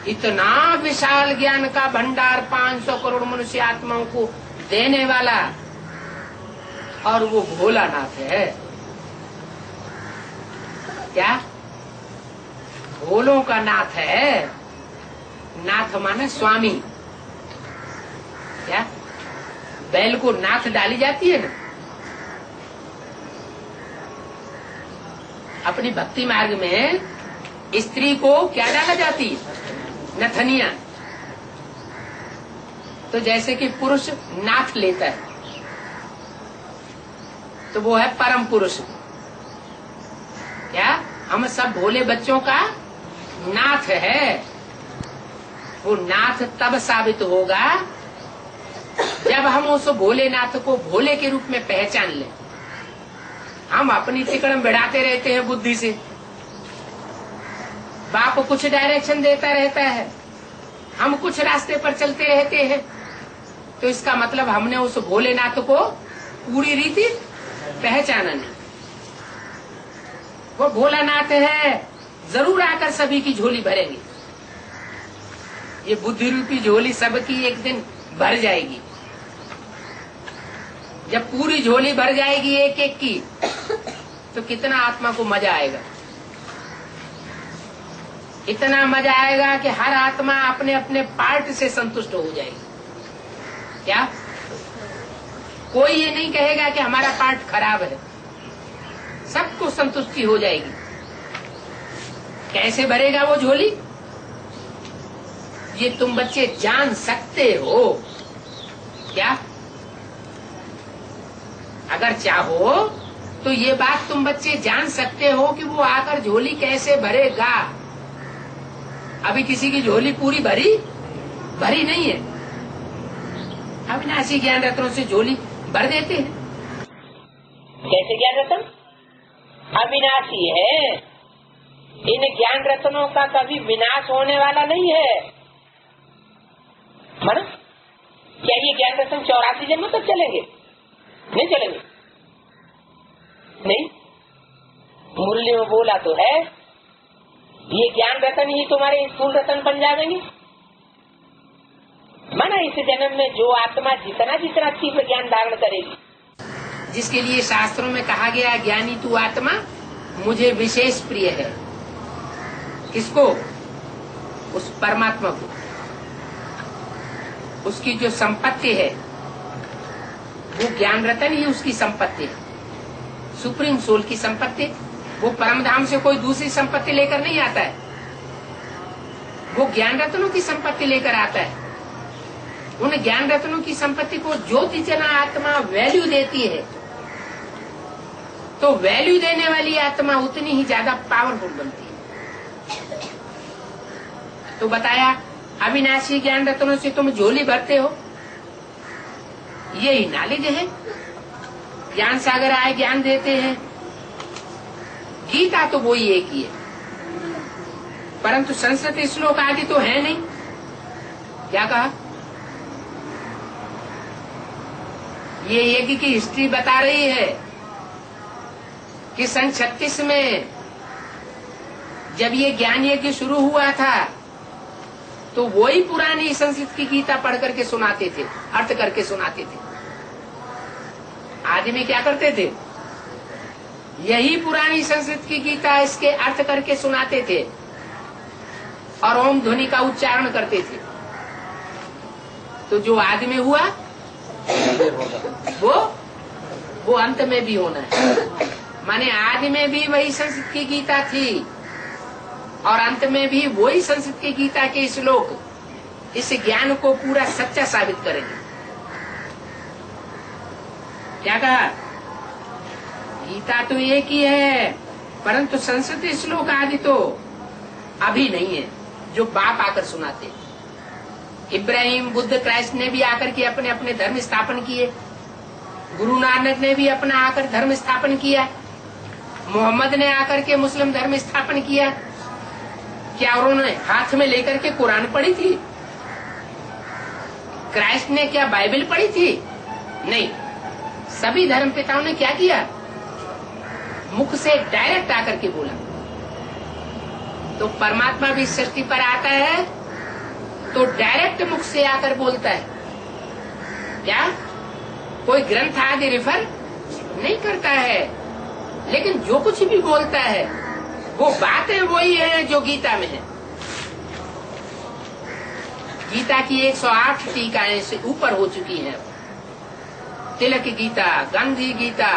इतना विशाल ज्ञान का भंडार 500 करोड़ मनुष्य आत्माओं को देने वाला, और वो भोलानाथ है। क्या भोलों का नाथ है? नाथ माने स्वामी। क्या बैल को नाथ डाली जाती है ना? अपनी भक्ति मार्ग में स्त्री को क्या डाला जाती है? नथनिया। तो जैसे कि पुरुष नाथ लेता है, तो वो है परम पुरुष। क्या हम सब भोले बच्चों का नाथ है? वो नाथ तब साबित होगा जब हम उस भोलेनाथ को भोले के रूप में पहचान लें। हम अपनी तिकड़म बढ़ाते रहते हैं बुद्धि से, बाप कुछ डायरेक्शन देता रहता है, हम कुछ रास्ते पर चलते रहते हैं, तो इसका मतलब हमने उस भोलेनाथ को पूरी रीति पहचाना नहीं। वो भोलानाथ है, जरूर आकर सभी की झोली भरेंगे। ये बुद्धि रूपी झोली सबकी एक दिन भर जाएगी। जब पूरी झोली भर जाएगी एक एक की, तो कितना आत्मा को मजा आएगा। इतना मजा आएगा कि हर आत्मा अपने अपने पार्ट से संतुष्ट हो जाएगी। क्या कोई ये नहीं कहेगा कि हमारा पार्ट खराब है, सबको संतुष्टि हो जाएगी। कैसे भरेगा वो झोली? ये तुम बच्चे जान सकते हो। क्या अगर चाहो तो ये बात तुम बच्चे जान सकते हो कि वो आकर झोली कैसे भरेगा। अभी किसी की झोली पूरी भरी नहीं है। अविनाशी ज्ञान रत्नों से झोली भर देते हैं। कैसे ज्ञान रत्न अविनाशी है? इन ज्ञान रत्नों का कभी विनाश होने वाला नहीं है। माना क्या ये ज्ञान रत्न 84 जन्म तक चलेंगे? नहीं चलेंगे। नहीं, मुरली में बोला तो है, ये ज्ञान रतन ही तुम्हारे स्थूल रतन बन जाएंगे। माना इस जन्म में जो आत्मा जितना जितना तीव्र ज्ञान धारण करेगी, जिसके लिए शास्त्रों में कहा गया ज्ञानी तू आत्मा मुझे विशेष प्रिय है। किसको? उस परमात्मा को। उसकी जो संपत्ति है वो ज्ञान रतन ही उसकी संपत्ति है, सुप्रीम सोल की संपत्ति। वो परम धाम से कोई दूसरी संपत्ति लेकर नहीं आता है, वो ज्ञान रत्नों की संपत्ति लेकर आता है। उन ज्ञान रत्नों की संपत्ति को ज्योति जना आत्मा वैल्यू देती है, तो वैल्यू देने वाली आत्मा उतनी ही ज्यादा पावरफुल बनती है। तो बताया अविनाशी ज्ञान रत्नों से तुम झोली भरते हो, यही नॉलेज है। ज्ञान सागर आए ज्ञान देते हैं। गीता तो वही एक ही है, परंतु संस्कृत श्लोक आदि तो है नहीं। क्या कहा? ये यज्ञ की हिस्ट्री बता रही है कि सन 36 में जब ये ज्ञान यज्ञ शुरू हुआ था, तो वही पुरानी संस्कृत की गीता पढ़ करके सुनाते थे, अर्थ करके सुनाते थे। आदमी क्या करते थे? यही पुरानी संस्कृत की गीता इसके अर्थ करके सुनाते थे और ओम ध्वनि का उच्चारण करते थे। तो जो आदमी हुआ वो अंत में भी होना है। माने आदि में भी वही संस्कृत की गीता थी और अंत में भी वही संस्कृत की गीता के श्लोक इस ज्ञान को पूरा सच्चा साबित करेंगे। क्या कहा? गीता तो एक ही है, परंतु संस्कृत श्लोक आदि तो अभी नहीं है, जो बाप आकर सुनाते। इब्राहिम, बुद्ध, क्राइस्ट ने भी आकर के अपने अपने धर्म स्थापन किए। गुरु नानक ने भी अपना आकर धर्म स्थापन किया। मोहम्मद ने आकर के मुस्लिम धर्म स्थापन किया, क्या उन्होंने हाथ में लेकर के कुरान पढ़ी थी? क्राइस्ट ने क्या बाइबल पढ़ी थी? नहीं। सभी धर्म पिताओं ने क्या किया? मुख से डायरेक्ट आकर के बोला। तो परमात्मा भी सृष्टि पर आता है तो डायरेक्ट मुख से आकर बोलता है। क्या कोई ग्रंथ आदि रेफर नहीं करता है, लेकिन जो कुछ भी बोलता है वो बातें वही है जो गीता में है। गीता की 108 टीकाएं से ऊपर हो चुकी हैं। तिलक गीता, गांधी गीता,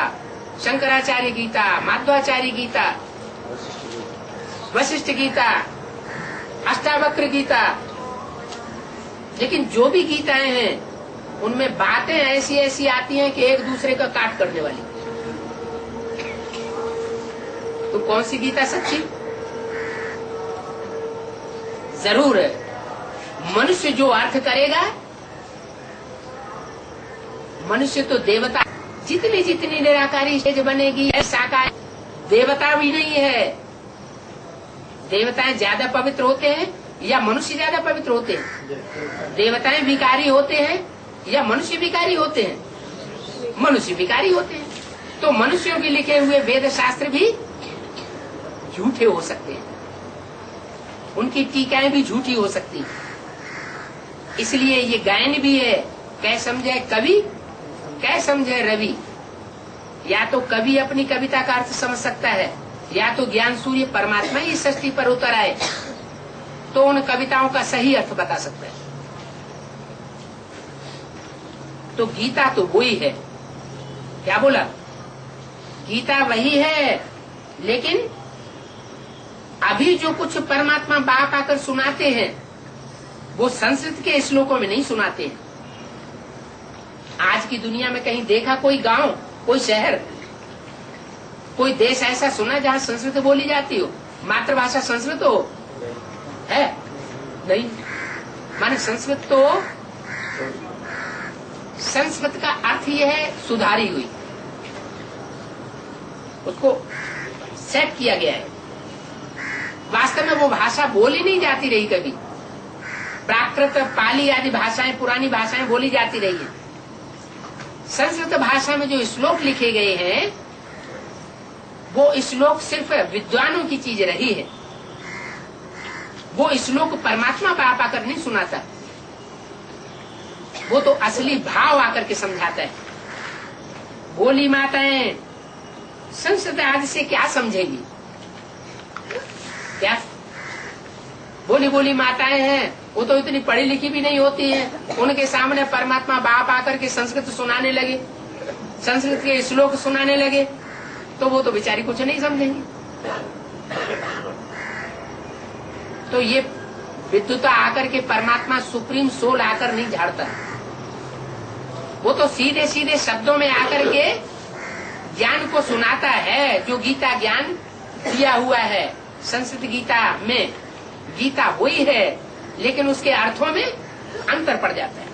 शंकराचार्य गीता, माध्वाचार्य गीता, वशिष्ठ गीता, अष्टावक्र गीता। लेकिन जो भी गीताएं हैं उनमें बातें ऐसी ऐसी आती हैं कि एक दूसरे का काट करने वाली। तो कौन सी गीता सच्ची? जरूर है, मनुष्य जो अर्थ करेगा, मनुष्य तो देवता, जितनी जितनी निराकारी स्टेज बनेगी साकार, देवता भी नहीं है। देवताएं ज्यादा पवित्र होते हैं या मनुष्य ज्यादा पवित्र होते हैं? देवताएं विकारी होते हैं या मनुष्य विकारी होते हैं? मनुष्य विकारी होते हैं। तो मनुष्यों के लिखे हुए वेद शास्त्र भी झूठे हो सकते हैं, उनकी टीकाएं भी झूठी हो सकती हैं। इसलिए ये गायन भी है, कै समझे कवि कै समझे रवि। या तो कवि अपनी कविता का अर्थ समझ सकता है, या तो ज्ञान सूर्य परमात्मा ही सृष्टि पर उतर आए तो उन कविताओं का सही अर्थ बता सकता है। तो गीता तो वही है। क्या बोला? गीता वही है, लेकिन अभी जो कुछ परमात्मा बाप आकर सुनाते हैं वो संस्कृत के श्लोकों में नहीं सुनाते हैं। आज की दुनिया में कहीं देखा कोई गांव, कोई शहर, कोई देश ऐसा सुना जहाँ संस्कृत बोली जाती हो, मातृभाषा संस्कृत हो? है नहीं। माने संस्कृत तो, संस्कृत का अर्थ यह है सुधारी हुई, उसको सेट किया गया है। वास्तव में वो भाषा बोली नहीं जाती रही कभी। प्राकृत, पाली आदि भाषाएं, पुरानी भाषाएं बोली जाती रही है। संस्कृत भाषा में जो श्लोक लिखे गए हैं वो श्लोक सिर्फ विद्वानों की चीज रही है। वो श्लोक परमात्मा बाप आकर नहीं सुनाता, वो तो असली भाव आकर के समझाता है। बोली माताएं संस्कृत आदि से क्या समझेगी? क्या बोली बोली माताएं हैं, वो तो इतनी पढ़ी लिखी भी नहीं होती हैं। उनके सामने परमात्मा बाप आकर के संस्कृत सुनाने लगे, संस्कृत के श्लोक सुनाने लगे, तो वो तो बेचारी कुछ नहीं समझेंगी। तो ये विद्युता आकर के परमात्मा सुप्रीम सोल आकर नहीं झाड़ता, वो तो सीधे सीधे शब्दों में आकर के ज्ञान को सुनाता है, जो गीता ज्ञान दिया हुआ है। संस्कृत गीता में गीता वही है, लेकिन उसके अर्थों में अंतर पड़ जाता है।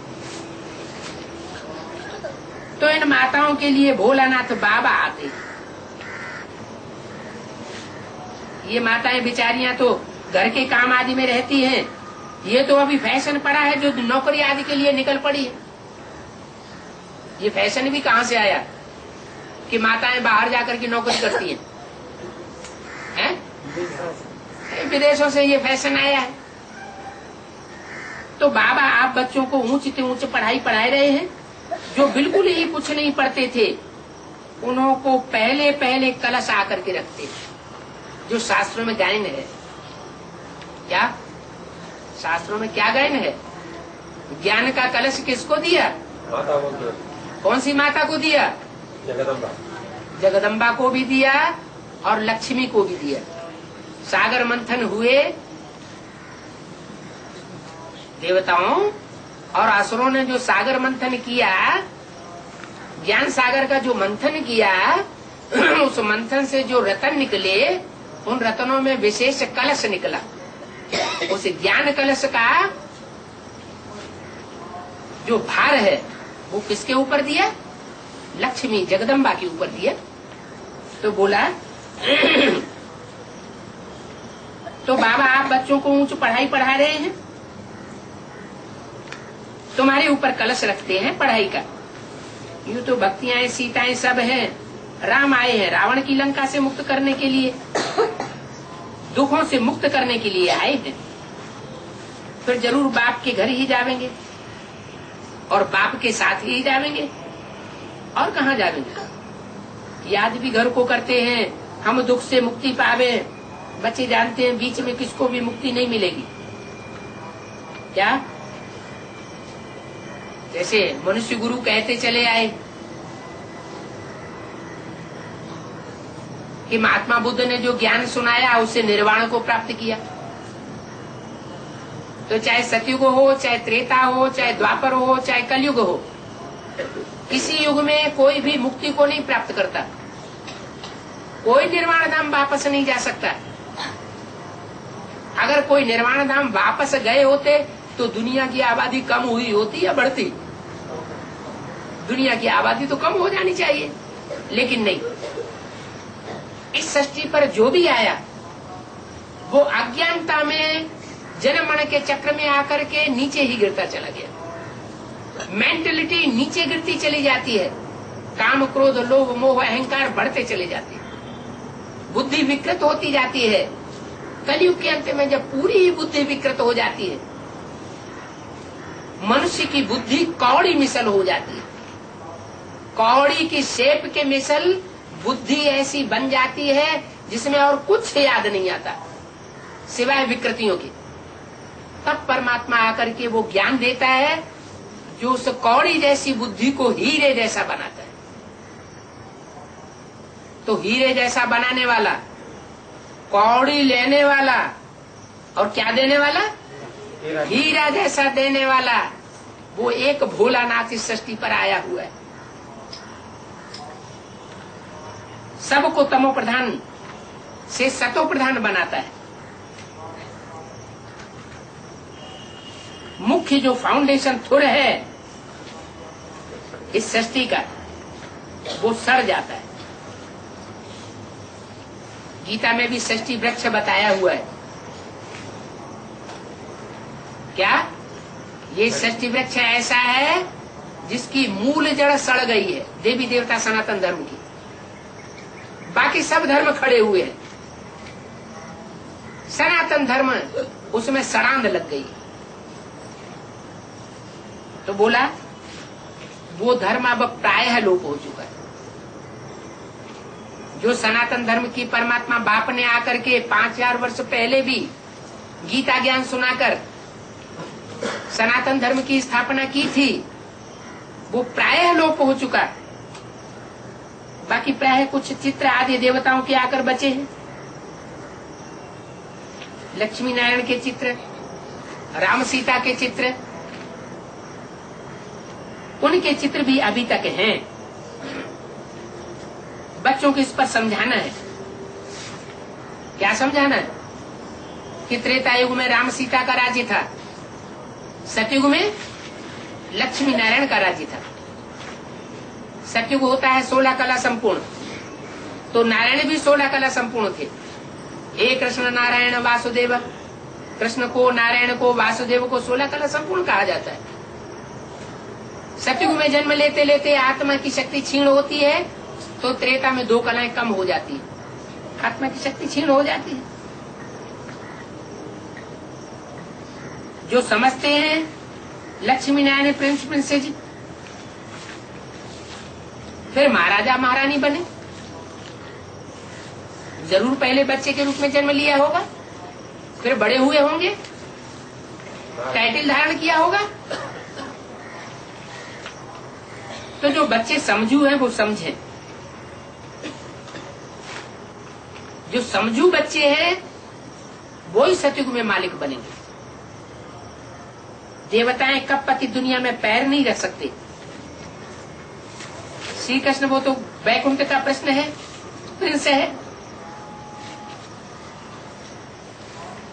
तो इन माताओं के लिए भोलानाथ बाबा आते। ये माताएं बिचारियां तो घर के काम आदि में रहती हैं, ये तो अभी फैशन पड़ा है जो नौकरी आदि के लिए निकल पड़ी है। ये फैशन भी कहां से आया कि माताएं बाहर जाकर के नौकरी करती हैं? विदेशों से ये फैशन आया है। तो बाबा आप बच्चों को ऊंची से ऊंची पढ़ाई पढ़ाए रहे हैं। जो बिल्कुल ही कुछ नहीं पढ़ते थे उनको पहले पहले कलश आकर के रखते, जो शास्त्रों में गायन है। क्या शास्त्रों में क्या गायन है? ज्ञान का कलश किसको दिया? कौन सी माता को दिया? जगदम्बा। जगदम्बा को भी दिया और लक्ष्मी को भी दिया। सागर मंथन हुए, देवताओं और असुरों ने जो सागर मंथन किया, ज्ञान सागर का जो मंथन किया, उस मंथन से जो रतन निकले, उन रतनों में विशेष कलश निकला। उस ज्ञान कलश का जो भार है वो किसके ऊपर दिया? लक्ष्मी जगदम्बा के ऊपर दिया। तो बोला तो बाबा आप बच्चों को ऊंच पढ़ाई पढ़ा रहे हैं, तुम्हारे ऊपर कलश रखते हैं पढ़ाई का। यूं तो भक्तियां सीताएं सब हैं, राम आए हैं रावण की लंका से मुक्त करने के लिए, दुखों से मुक्त करने के लिए आए हैं। फिर जरूर बाप के घर ही जावेंगे और बाप के साथ ही जावेंगे, और कहाँ जावेंगे। याद भी घर को करते हैं, हम दुख से मुक्ति पावे। बच्चे जानते हैं बीच में किसको भी मुक्ति नहीं मिलेगी। क्या जैसे मनुष्य गुरु कहते चले आए कि महात्मा बुद्ध ने जो ज्ञान सुनाया उससे निर्वाण को प्राप्त किया। तो चाहे सतयुग हो, चाहे त्रेता हो, चाहे द्वापर हो, चाहे कलयुग हो, किसी युग में कोई भी मुक्ति को नहीं प्राप्त करता। कोई निर्वाण धाम वापस नहीं जा सकता। अगर कोई निर्वाण धाम वापस गए होते तो दुनिया की आबादी कम हुई होती या बढ़ती। दुनिया की आबादी तो कम हो जानी चाहिए, लेकिन नहीं। इस सृष्टि पर जो भी आया वो अज्ञानता में जन्म मरण के चक्र में आकर के नीचे ही गिरता चला गया। मेंटलिटी नीचे गिरती चली जाती है, काम क्रोध लोभ मोह अहंकार बढ़ते चले जाते हैं, बुद्धि विकृत होती जाती है। कलयुग के अंत में जब पूरी ही बुद्धि विकृत हो जाती है, मनुष्य की बुद्धि कौड़ी मिसल हो जाती है। कौड़ी की शेप के मिसल बुद्धि ऐसी बन जाती है जिसमें और कुछ याद नहीं आता सिवाय विकृतियों की। तब परमात्मा आकर के वो ज्ञान देता है जो उस कौड़ी जैसी बुद्धि को हीरे जैसा बनाता है। तो हीरे जैसा बनाने वाला, कौड़ी लेने वाला और क्या देने वाला, हीरा जैसा देने वाला, वो एक भोलानाथ इस सृष्टि पर आया हुआ है। सबको तमो प्रधान से सतो प्रधान बनाता है। मुख्य जो फाउंडेशन थुर है इस सृष्टि का, वो सड़ जाता है। गीता में भी सृष्टि वृक्ष बताया हुआ है। क्या ये सृष्टि वृक्ष ऐसा है जिसकी मूल जड़ सड़ गई है, देवी देवता सनातन धर्म की। बाकी सब धर्म खड़े हुए हैं, सनातन धर्म उसमें सड़ांध लग गई। तो बोला वो धर्म अब प्रायः लोप हो चुका है। जो सनातन धर्म की परमात्मा बाप ने आकर के 5000 वर्ष पहले भी गीता ज्ञान सुनाकर सनातन धर्म की स्थापना की थी, वो प्रायः लोप हो चुका है। बाकी प्रायः कुछ चित्र आदि देवताओं के आकर बचे हैं। लक्ष्मी नारायण के चित्र, राम सीता के चित्र, उनके चित्र भी अभी तक हैं। बच्चों को इस पर समझाना है। क्या समझाना है कि त्रेता युग में राम सीता का राज्य था, सतयुग में लक्ष्मी नारायण का राज्य था। सतयुग होता है 16 कला संपूर्ण, तो नारायण भी 16 कला संपूर्ण थे। एक कृष्ण नारायण वासुदेव, कृष्ण को, नारायण को, वासुदेव को 16 कला संपूर्ण कहा जाता है। सतयुग में जन्म लेते लेते आत्मा की शक्ति क्षीण होती है, तो त्रेता में 2 कलाएं कम हो जाती है, आत्मा की शक्ति क्षीण हो जाती है। जो समझते हैं लक्ष्मी नारायण प्रिंस प्रिंसेस जी, फिर महाराजा महारानी बने। जरूर पहले बच्चे के रूप में जन्म लिया होगा, फिर बड़े हुए होंगे, टाइटल धारण किया होगा। तो जो बच्चे समझू हैं वो समझें। जो समझू बच्चे हैं वो ही सतयुग में मालिक बनेंगे। देवताएं कब पति दुनिया में पैर नहीं रख सकते। श्री कृष्ण वो तो वैकुंठ का प्रश्न है, प्रिंस है,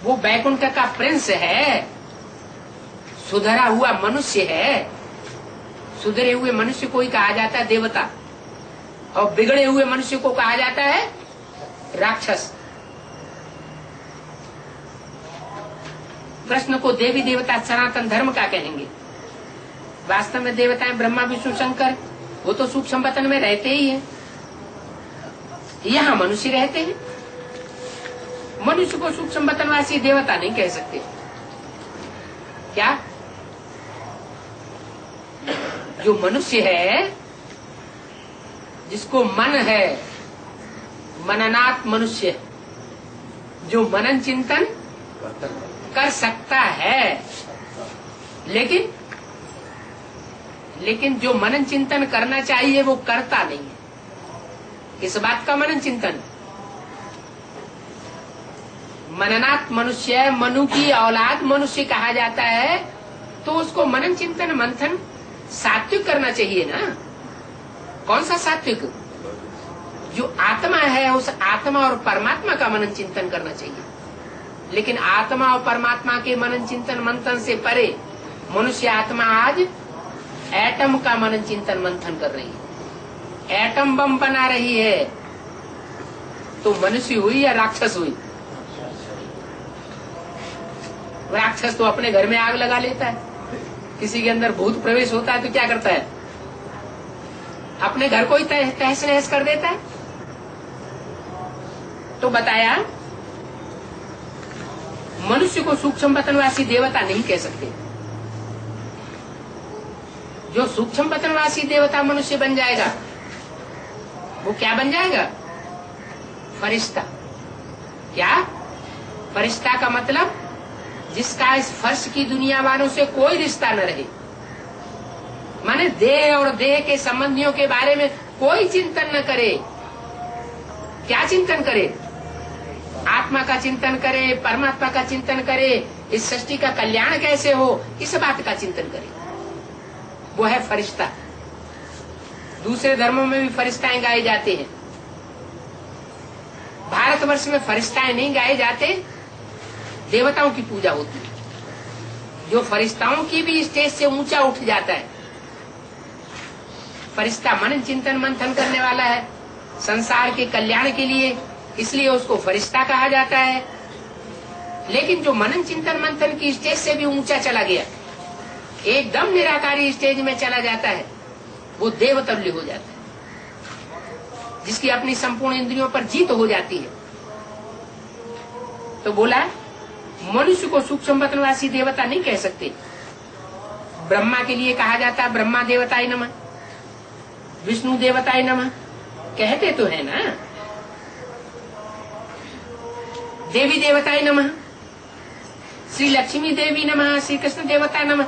वो वैकुंठ का प्रिंस है, सुधरा हुआ मनुष्य है। सुधरे हुए मनुष्य को ही कहा जाता है देवता, और बिगड़े हुए मनुष्य को कहा जाता है राक्षस। कृष्ण को देवी देवता सनातन धर्म का कहेंगे। वास्तव में देवताएं ब्रह्मा विष्णु शंकर वो तो सूक्ष्म वतन में रहते ही हैं। यहाँ मनुष्य रहते हैं। मनुष्य को सूक्ष्म वतनवासी देवता नहीं कह सकते। क्या? जो मनुष्य है, जिसको मन है, मननात् मनुष्य, जो मनन चिंतन कर सकता है, लेकिन जो मनन चिंतन करना चाहिए वो करता नहीं है। किस बात का मनन चिंतन? मननात् मनुष्य, मनु की औलाद मनुष्य कहा जाता है, तो उसको मनन चिंतन मंथन सात्विक करना चाहिए ना। कौन सा सात्विक? जो आत्मा है उस आत्मा और परमात्मा का मनन चिंतन करना चाहिए। लेकिन आत्मा और परमात्मा के मनन चिंतन मंथन से परे मनुष्य आत्मा आज एटम का मनन चिंतन मंथन कर रही है, एटम बम बना रही है। तो मनुष्य हुई या राक्षस हुई? राक्षस तो अपने घर में आग लगा लेता है। किसी के अंदर भूत प्रवेश होता है तो क्या करता है? अपने घर को ही तहस नहस कर देता है। तो बताया मनुष्य को सूक्ष्म वतनवासी देवता नहीं कह सकते। जो सूक्ष्म वतनवासी देवता मनुष्य बन जाएगा वो क्या बन जाएगा? फरिश्ता। क्या? फरिश्ता का मतलब जिसका इस फर्श की दुनिया वालों से कोई रिश्ता न रहे, माने देह और देह के संबंधियों के बारे में कोई चिंतन न करे। क्या चिंतन करे? आत्मा का चिंतन करे, परमात्मा का चिंतन करे, इस सृष्टि का कल्याण कैसे हो, इस बात का चिंतन करे। वो है फरिश्ता। दूसरे धर्मों में भी फरिश्ताएं गाए जाते हैं। भारतवर्ष में फरिश्ताएं नहीं गाए जाते, देवताओं की पूजा होती है। जो फरिश्ताओं की भी स्टेज से ऊंचा उठ जाता है। फरिश्ता मनन चिंतन मंथन करने वाला है संसार के कल्याण के लिए, इसलिए उसको फरिश्ता कहा जाता है। लेकिन जो मनन चिंतन मंथन की स्टेज से भी ऊंचा चला गया, एकदम निराकारी स्टेज में चला जाता है, वो देवतुल्य हो जाता है, जिसकी अपनी संपूर्ण इंद्रियों पर जीत हो जाती है। तो बोला मनुष्य को सूक्ष्म वतनवासी देवता नहीं कह सकते। ब्रह्मा के लिए कहा जाता है ब्रह्मा देवताय नमः, विष्णु देवताय नमः, कहते तो है ना। देवी देवताय नमः, श्री लक्ष्मी देवी नमः, श्री कृष्ण देवता नमः।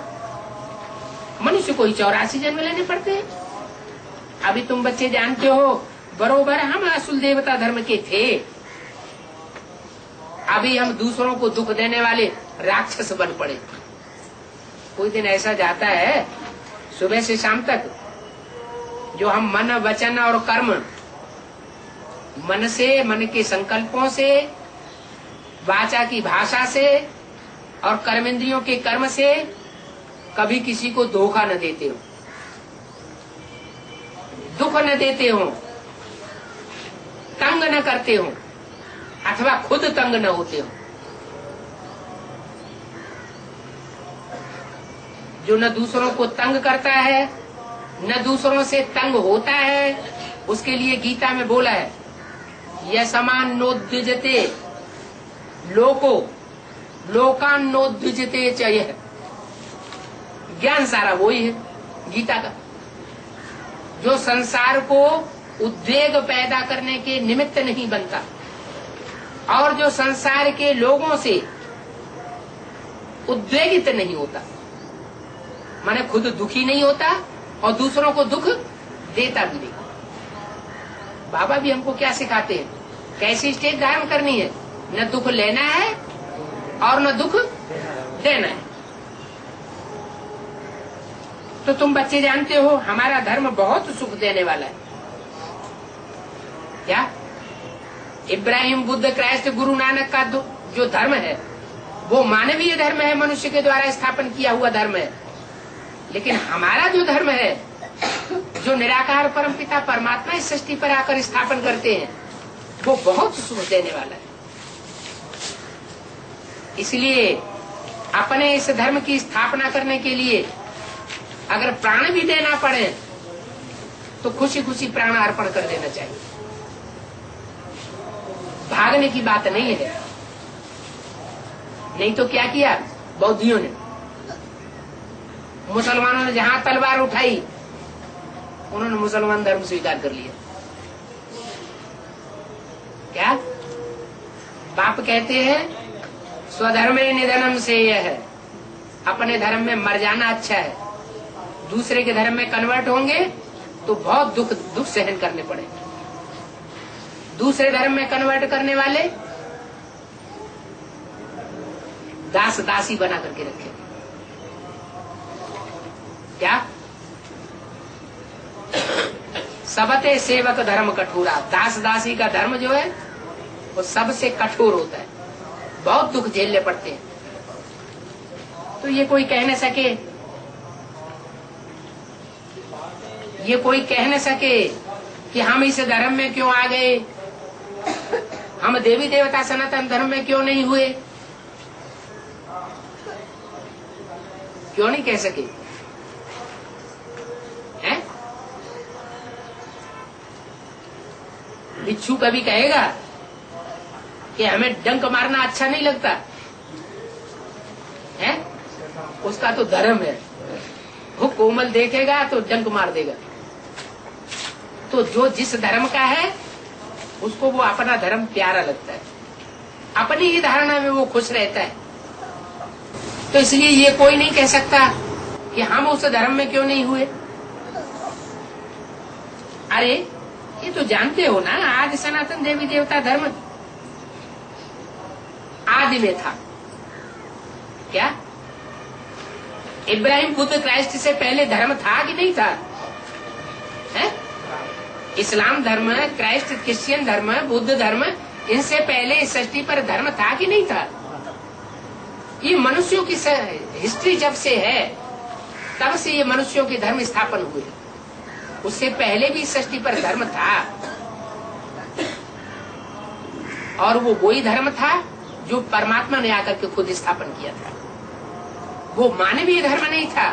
मनुष्य को ही 84 जन्म लेने पड़ते हैं। अभी तुम बच्चे जानते हो बरोबर हम असुल देवता धर्म के थे, अभी हम दूसरों को दुख देने वाले राक्षस बन पड़े। कोई दिन ऐसा जाता है सुबह से शाम तक, जो हम मन वचन और कर्म, मन से, मन के संकल्पों से, वाचा की भाषा से और कर्मेंद्रियों के कर्म से कभी किसी को धोखा न देते हो, दुख न देते हो, तंग न करते हो, अथवा खुद तंग न होते हो। जो न दूसरों को तंग करता है न दूसरों से तंग होता है, उसके लिए गीता में बोला है यशमान नोद्विजते लोको लोकान नोद्विजते चाहिए। ज्ञान सारा वही है गीता का, जो संसार को उद्वेग पैदा करने के निमित्त नहीं बनता और जो संसार के लोगों से उद्वेगित नहीं होता, माने खुद दुखी नहीं होता और दूसरों को दुख देता भी नहीं। बाबा भी हमको क्या सिखाते हैं, कैसी स्टेज धारण करनी है, न दुख लेना है और न दुख देना है। तो तुम बच्चे जानते हो हमारा धर्म बहुत सुख देने वाला है। क्या? इब्राहिम, बुद्ध, क्राइस्ट, गुरु नानक का जो धर्म है वो मानवीय धर्म है, मनुष्य के द्वारा स्थापन किया हुआ धर्म है। लेकिन हमारा जो धर्म है, जो निराकार परमपिता परमात्मा इस सृष्टि पर आकर स्थापन करते हैं, वो बहुत सुख देने वाला है। इसलिए अपने इस धर्म की स्थापना करने के लिए अगर प्राण भी देना पड़े तो खुशी खुशी प्राण अर्पण कर देना चाहिए। भागने की बात नहीं है। नहीं तो क्या किया बौद्धियों ने, मुसलमानों ने जहां तलवार उठाई उन्होंने मुसलमान धर्म स्वीकार कर लिया। क्या बाप कहते हैं स्वधर्मे निधनम से यह है, अपने धर्म में मर जाना अच्छा है। दूसरे के धर्म में कन्वर्ट होंगे तो बहुत दुख सहन करने पड़े। दूसरे धर्म में कन्वर्ट करने वाले दास दासी बना करके रखे। क्या सबते सेवक धर्म कठोरा, दास दासी का धर्म जो है वो सबसे कठोर होता है, बहुत दुख झेलने पड़ते हैं। तो ये कोई कह न सके कि हम इस धर्म में क्यों आ गए, हम देवी देवता सनातन धर्म में क्यों नहीं हुए, क्यों नहीं कह सके हैं? बिच्छू कभी कहेगा कि हमें डंक मारना अच्छा नहीं लगता है? उसका तो धर्म है, वो कोमल देखेगा तो डंक मार देगा। तो जो जिस धर्म का है उसको वो अपना धर्म प्यारा लगता है, अपनी ही धारणा में वो खुश रहता है। तो इसलिए ये कोई नहीं कह सकता कि हम उस धर्म में क्यों नहीं हुए। अरे ये तो जानते हो ना, आदि सनातन देवी देवता धर्म आदि में था। क्या इब्राहिम बुद्ध क्राइस्ट से पहले धर्म था कि नहीं था? है? इस्लाम धर्म, क्राइस्ट क्रिश्चियन धर्म, बुद्ध धर्म, इनसे पहले सृष्टि पर धर्म था कि नहीं था? ये मनुष्यों की हिस्ट्री जब से है तब से ये मनुष्यों के धर्म स्थापन हुए। उससे पहले भी सृष्टि पर धर्म था, और वो वही धर्म था जो परमात्मा ने आकर के खुद स्थापन किया था। वो मानवीय धर्म नहीं था।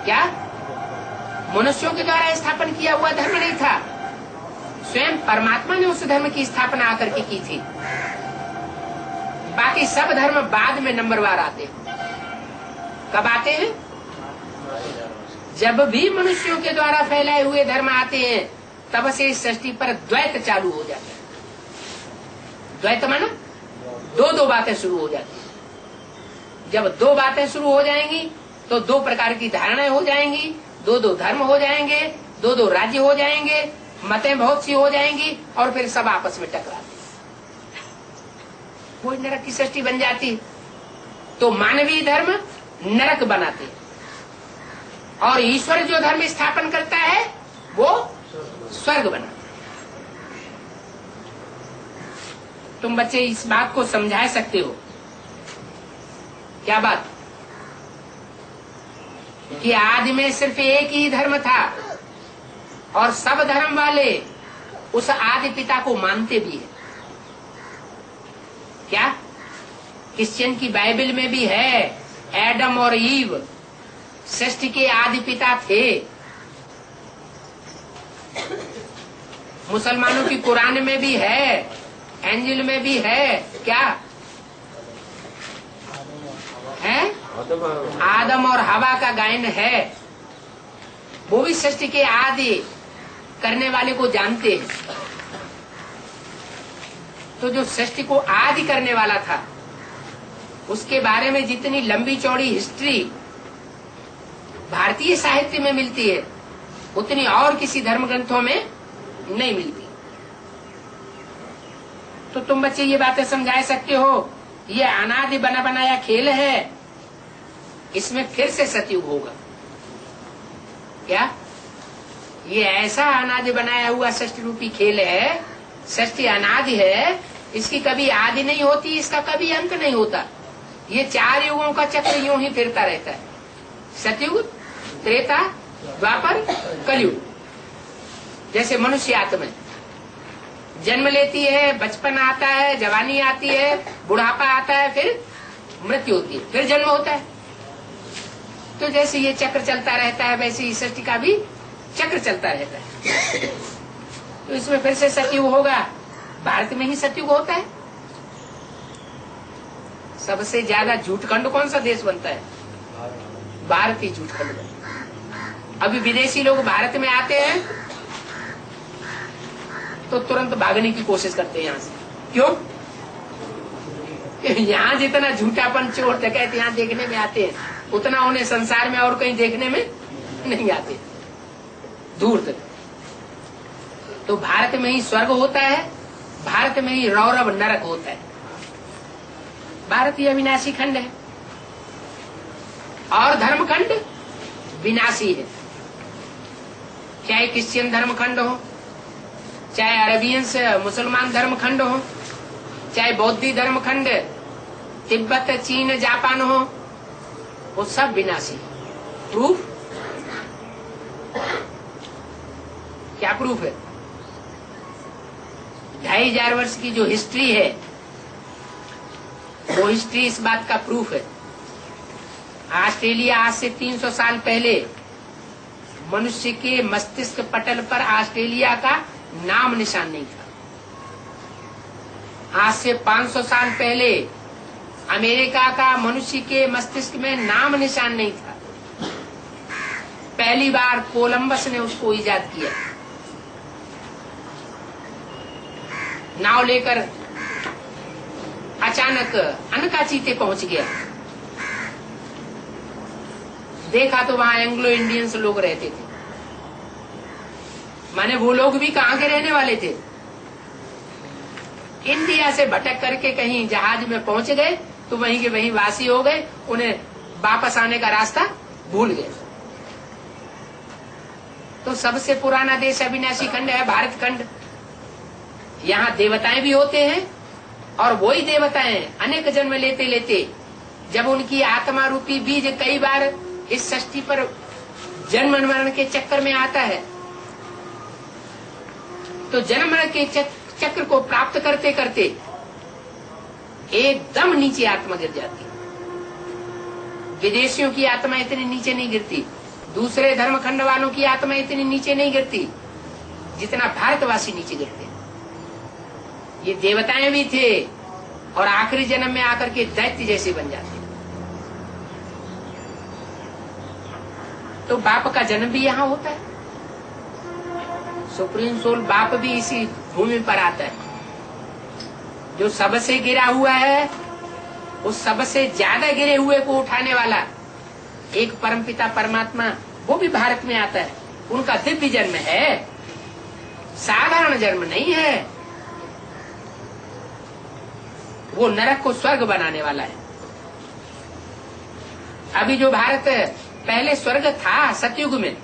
क्या मनुष्यों के द्वारा स्थापन किया हुआ धर्म नहीं था, स्वयं परमात्मा ने उस धर्म की स्थापना आकर के की थी। बाकी सब धर्म बाद में नंबरवार आते हैं। कब आते हैं? जब भी मनुष्यों के द्वारा फैलाए हुए धर्म आते हैं तब से इस सृष्टि पर द्वैत चालू हो जाता है। द्वैत माना दो बातें शुरू हो जाती है। जब दो बातें शुरू हो जाएंगी तो दो प्रकार की धारणाएं हो जाएंगी, दो धर्म हो जाएंगे, दो राज्य हो जाएंगे, मतें बहुत सी हो जाएंगी, और फिर सब आपस में टकराते, वो नरक की सृष्टि बन जाती। तो मानवीय धर्म नरक बनाते, और ईश्वर जो धर्म स्थापन करता है वो स्वर्ग बनाता। तुम बच्चे इस बात को समझा सकते हो? क्या बात? कि आदि में सिर्फ एक ही धर्म था और सब धर्म वाले उस आदि पिता को मानते भी है। क्या क्रिश्चियन की बाइबल में भी है एडम और ईव सृष्टि के आदि पिता थे। मुसलमानों की कुरान में भी है, एंजिल में भी है। क्या है? आदम और हवा का गायन है। वो भी सृष्टि के आदि करने वाले को जानते हैं। तो जो सृष्टि को आदि करने वाला था उसके बारे में जितनी लंबी चौड़ी हिस्ट्री भारतीय साहित्य में मिलती है उतनी और किसी धर्म ग्रंथों में नहीं मिलती। तो तुम बच्चे ये बातें समझा सकते हो, ये अनादि बना बनाया खेल है, इसमें फिर से सतयुग होगा। क्या ये ऐसा अनादि बनाया हुआ सृष्टि रूपी खेल है? सृष्टि अनादि है, इसकी कभी आदि नहीं होती, इसका कभी अंत नहीं होता। ये चार युगों का चक्र यूं ही फिरता रहता है, सतयुग, त्रेता, द्वापर, कलयुग। जैसे मनुष्य आत्मा, जन्म लेती है, बचपन आता है, जवानी आती है, बुढ़ापा आता है, फिर मृत्यु होती है, फिर जन्म होता है। तो जैसे ये चक्र चलता रहता है वैसे ही सृष्टि का भी चक्र चलता रहता है। तो इसमें फिर से सतयुग होगा। भारत में ही सतयुग होता है। सबसे ज्यादा झूठखंड कौन सा देश बनता है? भारत ही झूठखंड बनता है। अभी विदेशी लोग भारत में आते हैं तो तुरंत भागने की कोशिश करते हैं यहाँ से। क्यों? यहाँ जितना झूठापन, चोर डकैत यहाँ देखने में आते हैं, उतना उन्हें संसार में और कहीं देखने में नहीं आते, दूर तक। तो भारत में ही स्वर्ग होता है, भारत में ही रौरव नरक होता है। भारत ही अविनाशी खंड है और धर्मखंड विनाशी है। चाहे क्रिश्चियन धर्मखंड हो, चाहे अरेबियंस मुसलमान धर्मखंड हो, चाहे बौद्धी धर्मखंड तिब्बत चीन जापान हो, वो सब विनाशी। प्रूफ क्या? प्रूफ है 2500 वर्ष की जो हिस्ट्री है, वो हिस्ट्री इस बात का प्रूफ है। ऑस्ट्रेलिया आज से 300 साल पहले मनुष्य के मस्तिष्क पटल पर ऑस्ट्रेलिया का नाम निशान नहीं था। आज से 500 साल पहले अमेरिका का मनुष्य के मस्तिष्क में नाम निशान नहीं था। पहली बार कोलंबस ने उसको इजाद किया। नाव लेकर अचानक अनकाचीते पहुंच गया। देखा तो वहां एंग्लो इंडियंस लोग रहते थे। माने वो लोग भी कहाँ के रहने वाले थे? इंडिया से भटक करके कहीं जहाज में पहुंच गए तो वहीं के वहीं वासी हो गए। उन्हें वापस आने का रास्ता भूल गए। तो सबसे पुराना देश अविनाशी खंड है भारत खंड। यहाँ देवताएं भी होते हैं और वही देवताएं अनेक जन्म लेते लेते जब उनकी आत्मा रूपी बीज कई बार इस सृष्टि पर जन्म मरण के चक्कर में आता है, तो जन्म मरण के चक्र को प्राप्त करते करते एकदम नीचे आत्मा गिर जाती है। विदेशियों की आत्मा इतनी नीचे नहीं गिरती, दूसरे धर्मखंड वालों की आत्मा इतनी नीचे नहीं गिरती जितना भारतवासी नीचे गिरते हैं। ये देवताएं भी थे और आखिरी जन्म में आकर के दैत्य जैसे बन जाते हैं। तो बाप का जन्म भी यहाँ होता है। सुप्रीम सोल बाप भी इसी भूमि पर आता है। जो सबसे गिरा हुआ है, उस सबसे ज्यादा गिरे हुए को उठाने वाला एक परमपिता परमात्मा, वो भी भारत में आता है। उनका दिव्य जन्म है, साधारण जन्म नहीं है। वो नरक को स्वर्ग बनाने वाला है। अभी जो भारत पहले स्वर्ग था सतयुग में,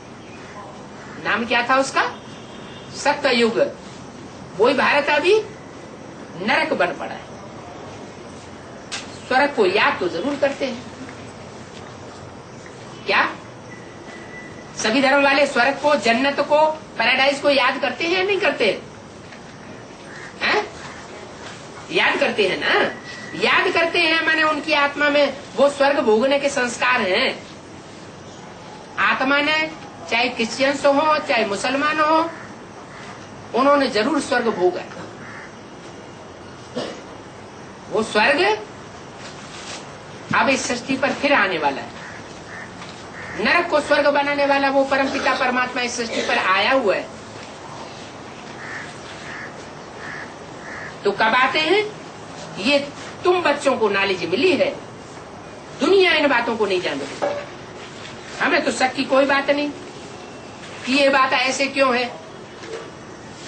नाम क्या था उसका? सत्ययुग। वही भारत अभी नरक बन पड़ा है। स्वर्ग को याद तो जरूर करते हैं। क्या सभी धर्म वाले स्वर्ग को, जन्नत को, पैराडाइज को याद करते हैं या नहीं करते हैं? याद करते हैं ना? याद करते हैं माने उनकी आत्मा में वो स्वर्ग भोगने के संस्कार हैं। आत्मा ने चाहे क्रिश्चियंस हो चाहे मुसलमान हो, उन्होंने जरूर स्वर्ग भोगा। वो स्वर्ग अब इस सृष्टि पर फिर आने वाला है। नरक को स्वर्ग बनाने वाला वो परमपिता परमात्मा इस सृष्टि पर आया हुआ है। तो कब आते हैं? ये तुम बच्चों को नॉलेज मिली है, दुनिया इन बातों को नहीं जानती। हमें तो शक की कोई बात नहीं कि ये बात ऐसे क्यों है।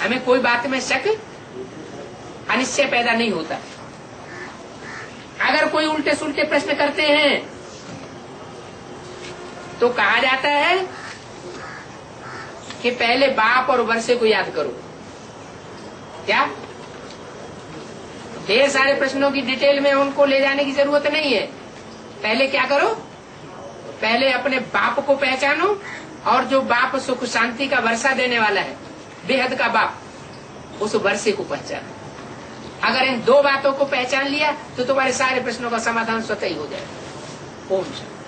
हमें कोई बात में शक, अनिश्चय पैदा नहीं होता। अगर कोई उल्टे सुल्टे प्रश्न करते हैं तो कहा जाता है कि पहले बाप और वर्षे को याद करो। क्या? ढेर सारे प्रश्नों की डिटेल में उनको ले जाने की जरूरत नहीं है। पहले क्या करो? पहले अपने बाप को पहचानो, और जो बाप सुख शांति का वर्षा देने वाला है, बेहद का बाप, उस वर्षे को पहचाना। अगर इन दो बातों को पहचान लिया तो तुम्हारे सारे प्रश्नों का समाधान स्वतः ही हो जाएगा। ओम शांति।